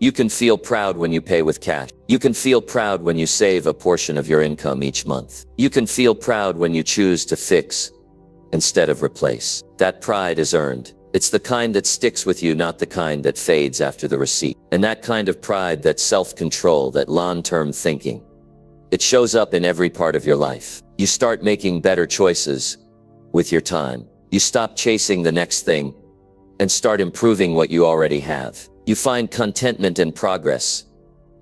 You can feel proud when you pay with cash. You can feel proud when you save a portion of your income each month. You can feel proud when you choose to fix instead of replace. That pride is earned. It's the kind that sticks with you, not the kind that fades after the receipt. And that kind of pride, that self-control, that long-term thinking, it shows up in every part of your life. You start making better choices with your time. You stop chasing the next thing and start improving what you already have. You find contentment in progress,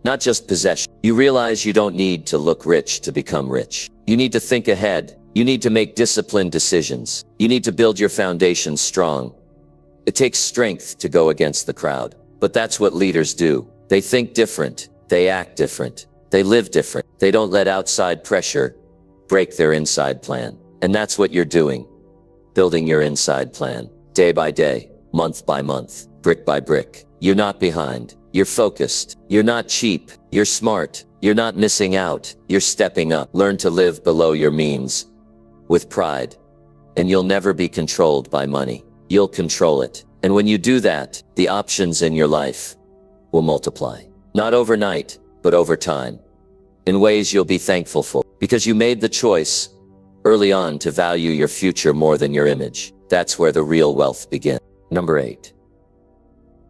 not just possession. You realize you don't need to look rich to become rich. You need to think ahead. You need to make disciplined decisions. You need to build your foundation strong. It takes strength to go against the crowd, but that's what leaders do. They think different. They act different. They live different. They don't let outside pressure break their inside plan. And that's what you're doing. Building your inside plan. Day by day, month by month, brick by brick. You're not behind. You're focused. You're not cheap. You're smart. You're not missing out. You're stepping up. Learn to live below your means with pride. And you'll never be controlled by money. You'll control it. And when you do that, the options in your life will multiply. Not overnight, but over time. In ways you'll be thankful for. Because you made the choice early on to value your future more than your image. That's where the real wealth begins. Number 8.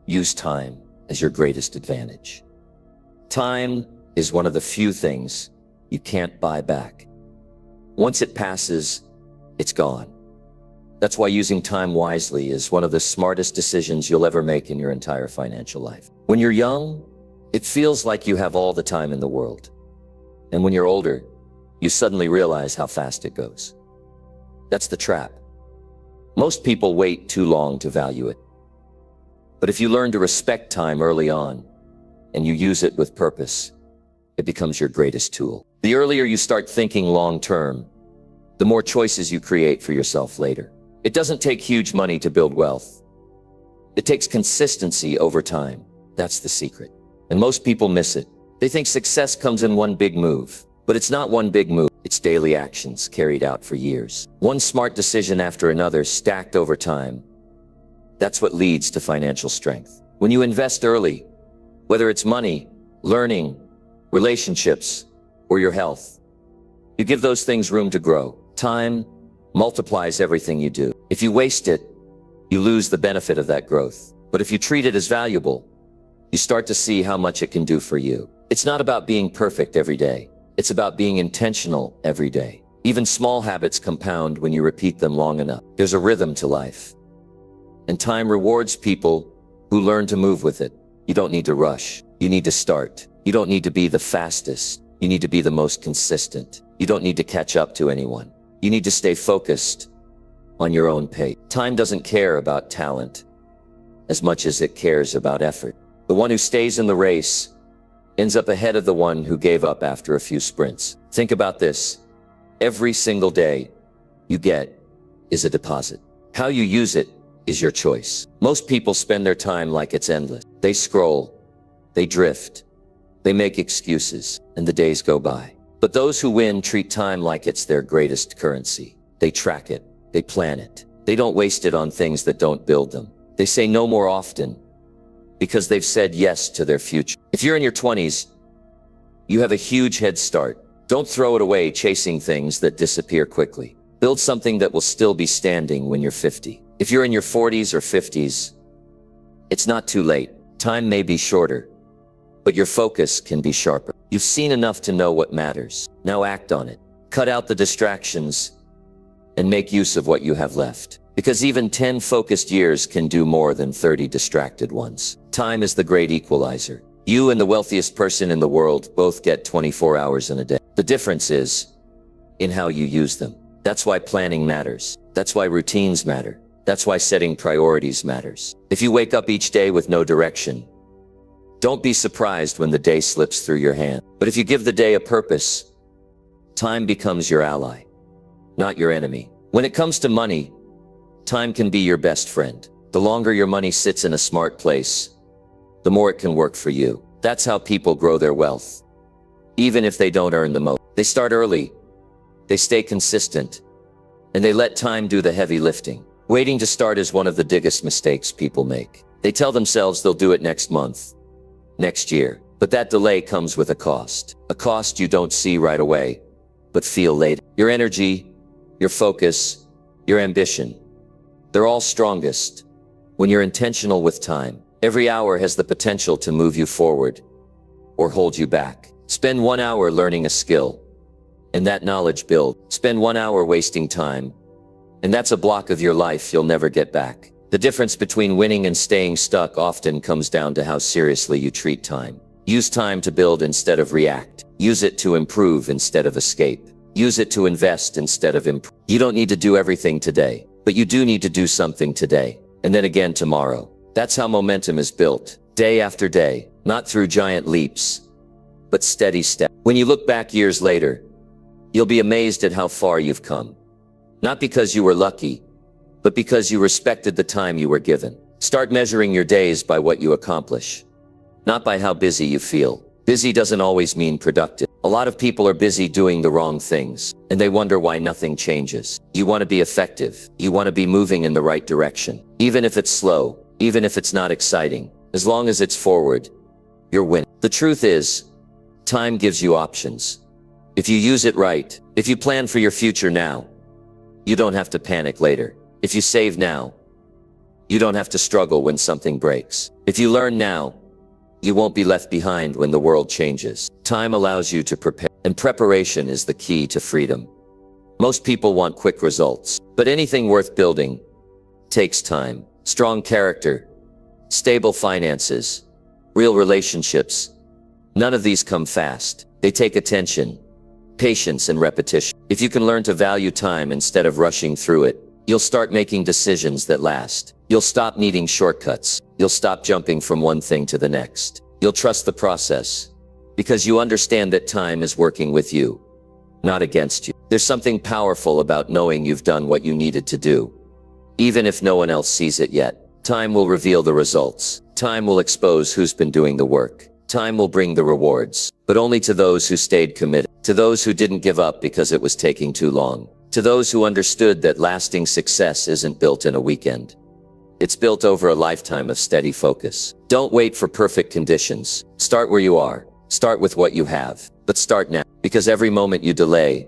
Use time as your greatest advantage. Time is one of the few things you can't buy back. Once it passes, it's gone. That's why using time wisely is one of the smartest decisions you'll ever make in your entire financial life. When you're young, it feels like you have all the time in the world. And when you're older, you suddenly realize how fast it goes. That's the trap. Most people wait too long to value it. But if you learn to respect time early on, and you use it with purpose, it becomes your greatest tool. The earlier you start thinking long-term, the more choices you create for yourself later. It doesn't take huge money to build wealth. It takes consistency over time. That's the secret. And most people miss it. They think success comes in one big move. But it's not one big move. It's daily actions carried out for years. One smart decision after another stacked over time. That's what leads to financial strength. When you invest early, whether it's money, learning, relationships, or your health, you give those things room to grow. Time multiplies everything you do. If you waste it, you lose the benefit of that growth. But if you treat it as valuable, you start to see how much it can do for you. It's not about being perfect every day. It's about being intentional every day. Even small habits compound when you repeat them long enough. There's a rhythm to life. And time rewards people who learn to move with it. You don't need to rush. You need to start. You don't need to be the fastest. You need to be the most consistent. You don't need to catch up to anyone. You need to stay focused on your own pace. Time doesn't care about talent as much as it cares about effort. The one who stays in the race ends up ahead of the one who gave up after a few sprints. Think about this. Every single day you get is a deposit. How you use it is your choice. Most people spend their time like it's endless. They scroll, they drift, they make excuses, and the days go by. But those who win treat time like it's their greatest currency. They track it, they plan it. They don't waste it on things that don't build them. They say no more often because they've said yes to their future. If you're in your 20s, you have a huge head start. Don't throw it away chasing things that disappear quickly. Build something that will still be standing when you're 50. If you're in your 40s or 50s, it's not too late. Time may be shorter, but your focus can be sharper. You've seen enough to know what matters. Now act on it. Cut out the distractions and make use of what you have left. Because even 10 focused years can do more than 30 distracted ones. Time is the great equalizer. You and the wealthiest person in the world both get 24 hours in a day. The difference is in how you use them. That's why planning matters. That's why routines matter. That's why setting priorities matters. If you wake up each day with no direction, don't be surprised when the day slips through your hand. But if you give the day a purpose, time becomes your ally, not your enemy. When it comes to money, time can be your best friend. The longer your money sits in a smart place, the more it can work for you. That's how people grow their wealth. Even if they don't earn the most. They start early, they stay consistent, and they let time do the heavy lifting. Waiting to start is one of the biggest mistakes people make. They tell themselves they'll do it next month, next year. But that delay comes with a cost. A cost you don't see right away, but feel later. Your energy, your focus, your ambition. They're all strongest when you're intentional with time. Every hour has the potential to move you forward or hold you back. Spend 1 hour learning a skill, and that knowledge builds. Spend 1 hour wasting time, and that's a block of your life you'll never get back. The difference between winning and staying stuck often comes down to how seriously you treat time. Use time to build instead of react. Use it to improve instead of escape. Use it to invest instead of improve. You don't need to do everything today, but you do need to do something today, and then again tomorrow. That's how momentum is built, day after day, not through giant leaps, but steady steps. When you look back years later, you'll be amazed at how far you've come. Not because you were lucky, but because you respected the time you were given. Start measuring your days by what you accomplish, not by how busy you feel. Busy doesn't always mean productive. A lot of people are busy doing the wrong things, and they wonder why nothing changes. You want to be effective. You want to be moving in the right direction. Even if it's slow, even if it's not exciting, as long as it's forward, you're winning. The truth is, time gives you options. If you use it right, if you plan for your future now, you don't have to panic later. If you save now, you don't have to struggle when something breaks. If you learn now, you won't be left behind when the world changes. Time allows you to prepare, and preparation is the key to freedom. Most people want quick results, but anything worth building takes time. Strong character, stable finances, real relationships. None of these come fast. They take attention, patience, and repetition. If you can learn to value time instead of rushing through it, you'll start making decisions that last. You'll stop needing shortcuts. You'll stop jumping from one thing to the next. You'll trust the process because you understand that time is working with you, not against you. There's something powerful about knowing you've done what you needed to do, even if no one else sees it yet. Time will reveal the results. Time will expose who's been doing the work. Time will bring the rewards, but only to those who stayed committed, to those who didn't give up because it was taking too long, to those who understood that lasting success isn't built in a weekend. It's built over a lifetime of steady focus. Don't wait for perfect conditions. Start where you are. Start with what you have. But start now, because every moment you delay,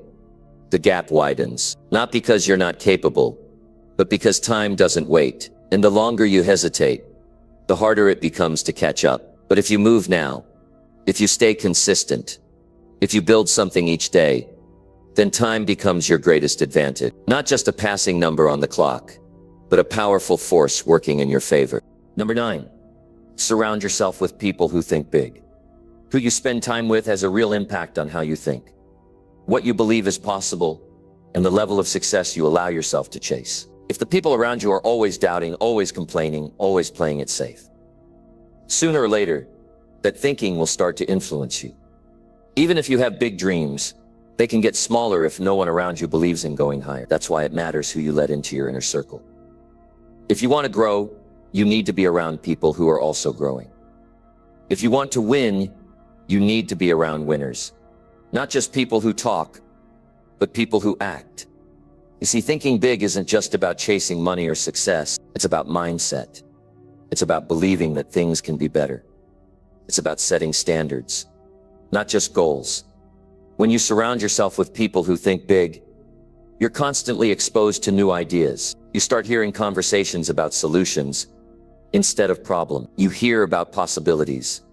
the gap widens. Not because you're not capable, but because time doesn't wait. And the longer you hesitate, the harder it becomes to catch up. But if you move now, if you stay consistent, if you build something each day, then time becomes your greatest advantage. Not just a passing number on the clock, but a powerful force working in your favor. Number 9, surround yourself with people who think big. Who you spend time with has a real impact on how you think, what you believe is possible, and the level of success you allow yourself to chase. If the people around you are always doubting, always complaining, always playing it safe, sooner or later, that thinking will start to influence you. Even if you have big dreams, they can get smaller if no one around you believes in going higher. That's why it matters who you let into your inner circle. If you want to grow, you need to be around people who are also growing. If you want to win, you need to be around winners. Not just people who talk, but people who act. You see, thinking big isn't just about chasing money or success. It's about mindset. It's about believing that things can be better. It's about setting standards, not just goals. When you surround yourself with people who think big, you're constantly exposed to new ideas. You start hearing conversations about solutions instead of problems. You hear about possibilities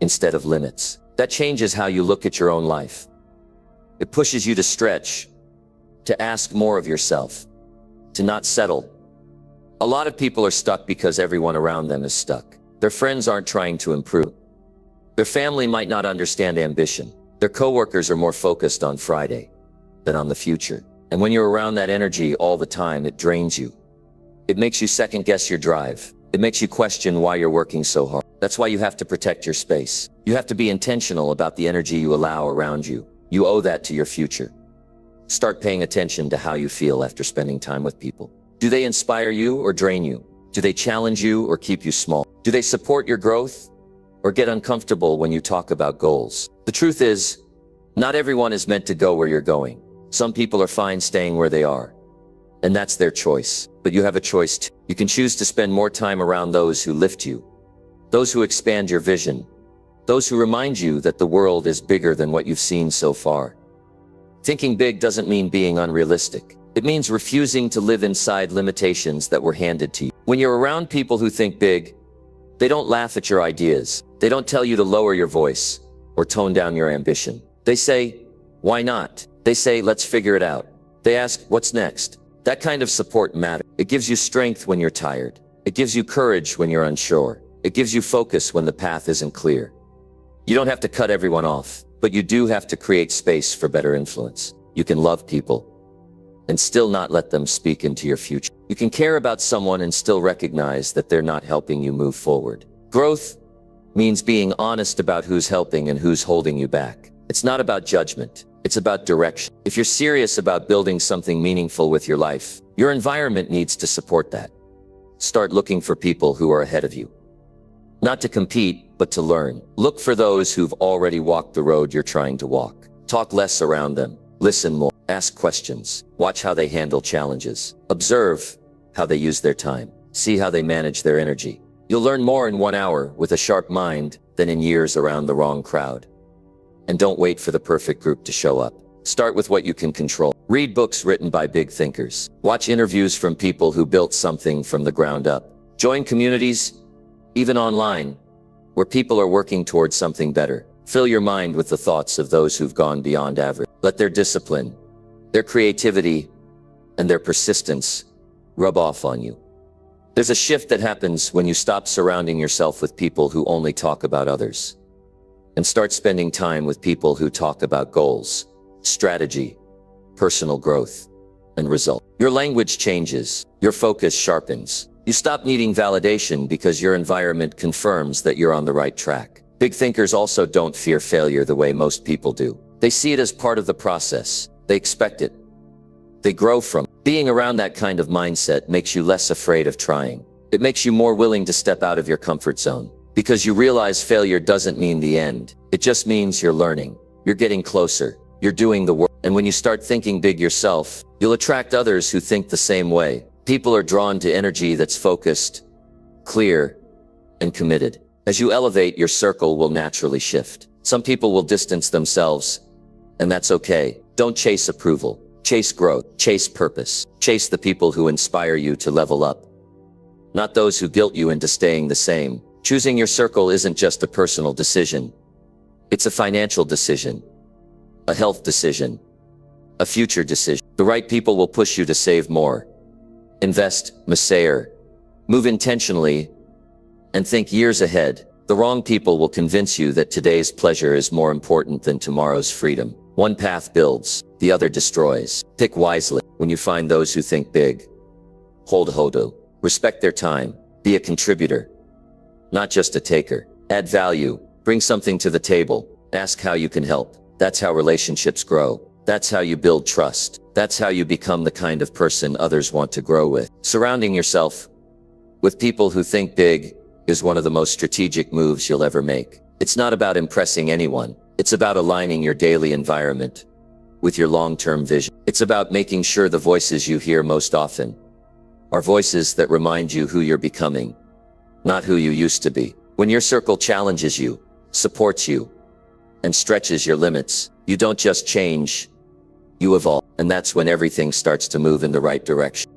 instead of limits. That changes how you look at your own life. It pushes you to stretch, to ask more of yourself, to not settle. A lot of people are stuck because everyone around them is stuck. Their friends aren't trying to improve. Their family might not understand ambition. Their coworkers are more focused on Friday than on the future. And when you're around that energy all the time, it drains you. It makes you second guess your drive. It makes you question why you're working so hard. That's why you have to protect your space. You have to be intentional about the energy you allow around you. You owe that to your future. Start paying attention to how you feel after spending time with people. Do they inspire you or drain you? Do they challenge you or keep you small? Do they support your growth or get uncomfortable when you talk about goals? The truth is, not everyone is meant to go where you're going. Some people are fine staying where they are, and that's their choice. But you have a choice too. You can choose to spend more time around those who lift you, those who expand your vision, those who remind you that the world is bigger than what you've seen so far. Thinking big doesn't mean being unrealistic. It means refusing to live inside limitations that were handed to you. When you're around people who think big, they don't laugh at your ideas. They don't tell you to lower your voice or tone down your ambition. They say, why not? They say, let's figure it out. They ask, what's next? That kind of support matters. It gives you strength when you're tired. It gives you courage when you're unsure. It gives you focus when the path isn't clear. You don't have to cut everyone off, but you do have to create space for better influence. You can love people and still not let them speak into your future. You can care about someone and still recognize that they're not helping you move forward. Growth means being honest about who's helping and who's holding you back. It's not about judgment. It's about direction. If you're serious about building something meaningful with your life, your environment needs to support that. Start looking for people who are ahead of you. Not to compete, but to learn. Look for those who've already walked the road you're trying to walk. Talk less around them. Listen more. Ask questions. Watch how they handle challenges. Observe how they use their time. See how they manage their energy. You'll learn more in 1 hour with a sharp mind than in years around the wrong crowd. And don't wait for the perfect group to show up. Start with what you can control. Read books written by big thinkers. Watch interviews from people who built something from the ground up. Join communities, even online, where people are working towards something better. Fill your mind with the thoughts of those who've gone beyond average. Let their discipline, their creativity, and their persistence rub off on you. There's a shift that happens when you stop surrounding yourself with people who only talk about others and start spending time with people who talk about goals, strategy, personal growth, and result. Your language changes. Your focus sharpens. You stop needing validation because your environment confirms that you're on the right track. Big thinkers also don't fear failure the way most people do. They see it as part of the process. They expect it. They grow from it. Being around that kind of mindset makes you less afraid of trying. It makes you more willing to step out of your comfort zone. Because you realize failure doesn't mean the end. It just means you're learning. You're getting closer. You're doing the work. And when you start thinking big yourself, you'll attract others who think the same way. People are drawn to energy that's focused, clear, and committed. As you elevate, your circle will naturally shift. Some people will distance themselves, and that's okay. Don't chase approval. Chase growth. Chase purpose. Chase the people who inspire you to level up, not those who guilt you into staying the same. Choosing your circle isn't just a personal decision. It's a financial decision, a health decision, a future decision. The right people will push you to save more, invest, move intentionally, and think years ahead. The wrong people will convince you that today's pleasure is more important than tomorrow's freedom. One path builds, the other destroys. Pick wisely. When you find those who think big, hold hodo. Respect their time. Be a contributor, not just a taker. Add value. Bring something to the table. Ask how you can help. That's how relationships grow. That's how you build trust. That's how you become the kind of person others want to grow with. Surrounding yourself with people who think big is one of the most strategic moves you'll ever make. It's not about impressing anyone. It's about aligning your daily environment with your long-term vision. It's about making sure the voices you hear most often are voices that remind you who you're becoming, not who you used to be. When your circle challenges you, supports you, and stretches your limits, you don't just change, you evolve. And that's when everything starts to move in the right direction.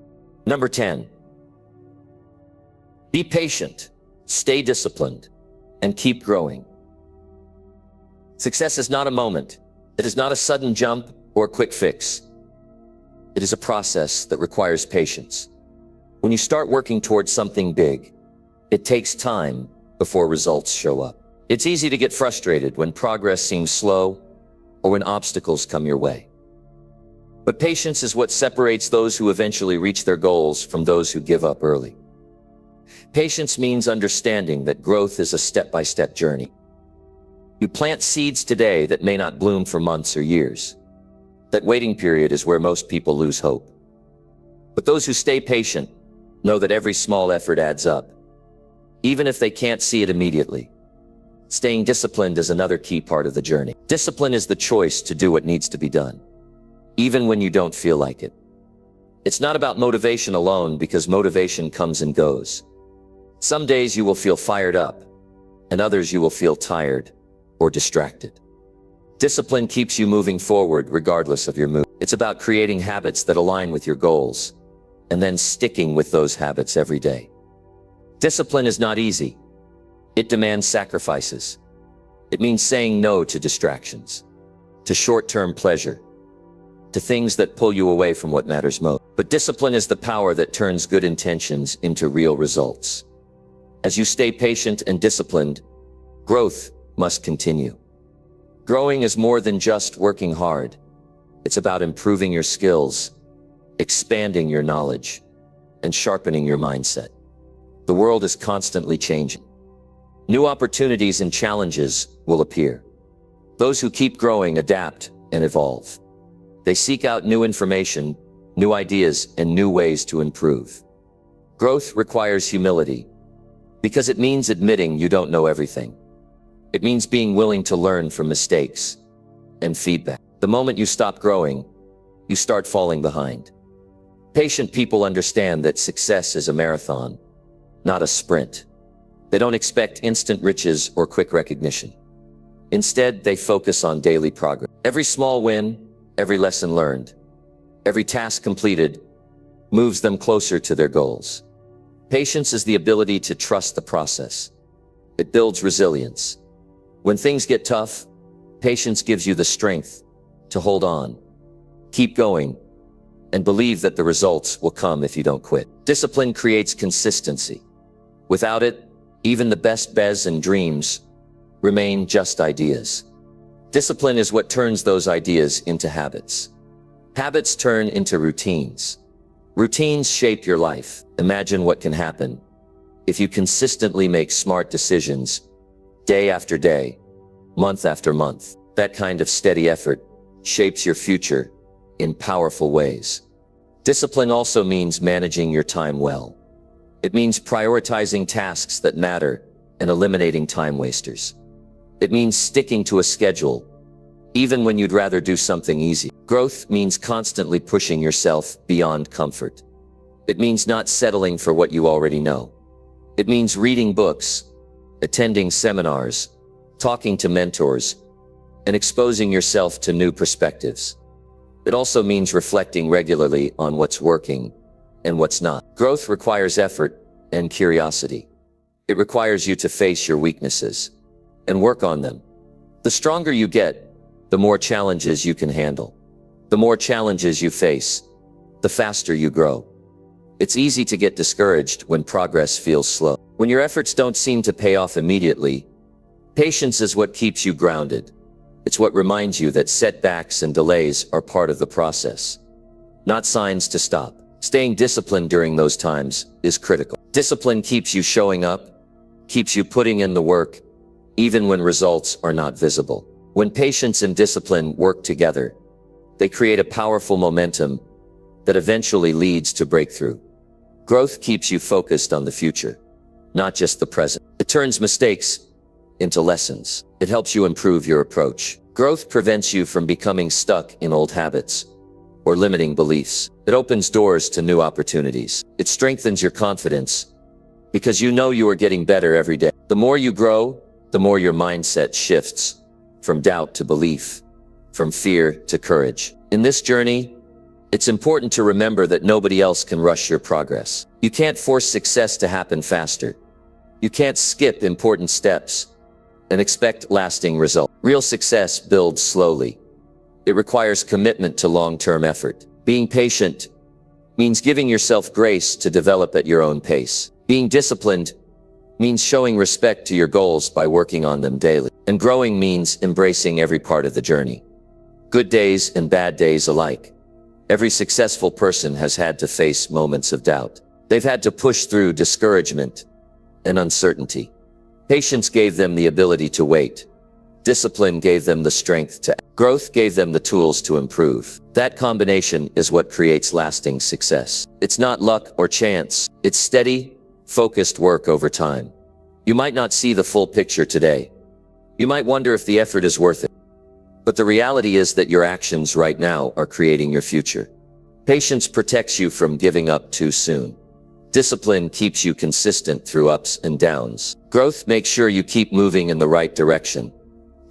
Number 10. Be patient, stay disciplined, and keep growing. Success is not a moment. It is not a sudden jump or a quick fix. It is a process that requires patience. When you start working towards something big, it takes time before results show up. It's easy to get frustrated when progress seems slow or when obstacles come your way. But patience is what separates those who eventually reach their goals from those who give up early. Patience means understanding that growth is a step-by-step journey. You plant seeds today that may not bloom for months or years. That waiting period is where most people lose hope. But those who stay patient know that every small effort adds up, even if they can't see it immediately. Staying disciplined is another key part of the journey. Discipline is the choice to do what needs to be done, even when you don't feel like it. It's not about motivation alone, because motivation comes and goes. Some days you will feel fired up, and others you will feel tired or distracted. Discipline keeps you moving forward regardless of your mood. It's about creating habits that align with your goals, and then sticking with those habits every day. Discipline is not easy. It demands sacrifices. It means saying no to distractions, to short-term pleasure, to things that pull you away from what matters most. But discipline is the power that turns good intentions into real results. As you stay patient and disciplined, growth must continue. Growing is more than just working hard. It's about improving your skills, expanding your knowledge, and sharpening your mindset. The world is constantly changing. New opportunities and challenges will appear. Those who keep growing adapt and evolve. They seek out new information, new ideas, and new ways to improve. Growth requires humility, because it means admitting you don't know everything. It means being willing to learn from mistakes and feedback. The moment you stop growing, you start falling behind. Patient people understand that success is a marathon, not a sprint. They don't expect instant riches or quick recognition. Instead, they focus on daily progress. Every small win, every lesson learned, every task completed moves them closer to their goals. Patience is the ability to trust the process. It builds resilience. When things get tough, patience gives you the strength to hold on, keep going, and believe that the results will come if you don't quit. Discipline creates consistency. Without it, even the best bets and dreams remain just ideas. Discipline is what turns those ideas into habits. Habits turn into routines. Routines shape your life. Imagine what can happen if you consistently make smart decisions day after day, month after month. That kind of steady effort shapes your future in powerful ways. Discipline also means managing your time well. It means prioritizing tasks that matter and eliminating time wasters. It means sticking to a schedule, even when you'd rather do something easy. Growth means constantly pushing yourself beyond comfort. It means not settling for what you already know. It means reading books, attending seminars, talking to mentors, and exposing yourself to new perspectives. It also means reflecting regularly on what's working and what's not. Growth requires effort and curiosity. It requires you to face your weaknesses and work on them. The stronger you get, the more challenges you can handle. The more challenges you face, the faster you grow. It's easy to get discouraged when progress feels slow. When your efforts don't seem to pay off immediately, patience is what keeps you grounded. It's what reminds you that setbacks and delays are part of the process, not signs to stop. Staying disciplined during those times is critical. Discipline keeps you showing up, keeps you putting in the work, even when results are not visible. When patience and discipline work together, they create a powerful momentum that eventually leads to breakthrough. Growth keeps you focused on the future, not just the present. It turns mistakes into lessons. It helps you improve your approach. Growth prevents you from becoming stuck in old habits or limiting beliefs. It opens doors to new opportunities. It strengthens your confidence because you know you are getting better every day. The more you grow, the more your mindset shifts from doubt to belief, from fear to courage. In this journey, it's important to remember that nobody else can rush your progress. You can't force success to happen faster. You can't skip important steps and expect lasting results. Real success builds slowly. It requires commitment to long-term effort. Being patient means giving yourself grace to develop at your own pace. Being disciplined means showing respect to your goals by working on them daily. And growing means embracing every part of the journey. Good days and bad days alike. Every successful person has had to face moments of doubt. They've had to push through discouragement and uncertainty. Patience gave them the ability to wait. Discipline gave them the strength to act. Growth gave them the tools to improve. That combination is what creates lasting success. It's not luck or chance. It's steady, focused work over time. You might not see the full picture today. You might wonder if the effort is worth it. But the reality is that your actions right now are creating your future. Patience protects you from giving up too soon. Discipline keeps you consistent through ups and downs. Growth makes sure you keep moving in the right direction.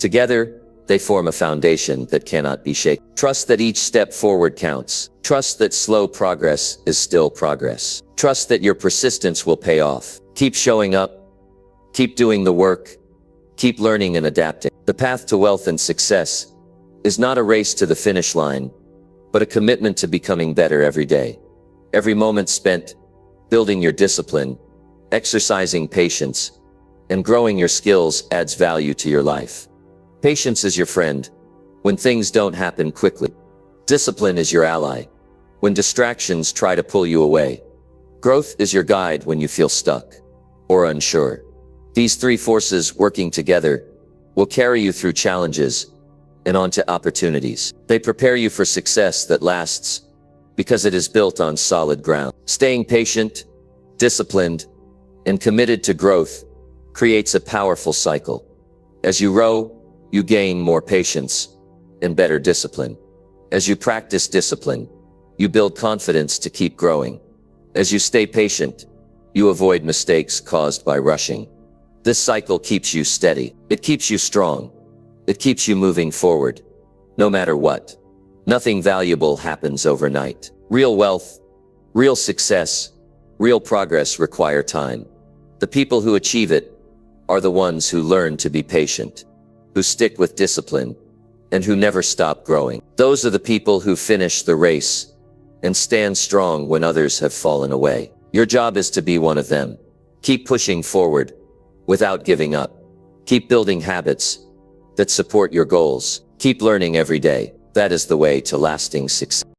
Together, they form a foundation that cannot be shaken. Trust that each step forward counts. Trust that slow progress is still progress. Trust that your persistence will pay off. Keep showing up. Keep doing the work. Keep learning and adapting. The path to wealth and success is not a race to the finish line, but a commitment to becoming better every day. Every moment spent building your discipline, exercising patience, and growing your skills adds value to your life. Patience is your friend when things don't happen quickly. Discipline is your ally when distractions try to pull you away. Growth is your guide when you feel stuck or unsure. These three forces working together will carry you through challenges and onto opportunities. They prepare you for success that lasts because it is built on solid ground. Staying patient, disciplined, and committed to growth creates a powerful cycle. As you row, you gain more patience and better discipline. As you practice discipline, you build confidence to keep growing. As you stay patient, you avoid mistakes caused by rushing. This cycle keeps you steady. It keeps you strong. It keeps you moving forward, no matter what. Nothing valuable happens overnight. Real wealth, real success, real progress require time. The people who achieve it are the ones who learn to be patient, who stick with discipline, and who never stop growing. Those are the people who finish the race and stand strong when others have fallen away. Your job is to be one of them. Keep pushing forward without giving up. Keep building habits that support your goals. Keep learning every day. That is the way to lasting success.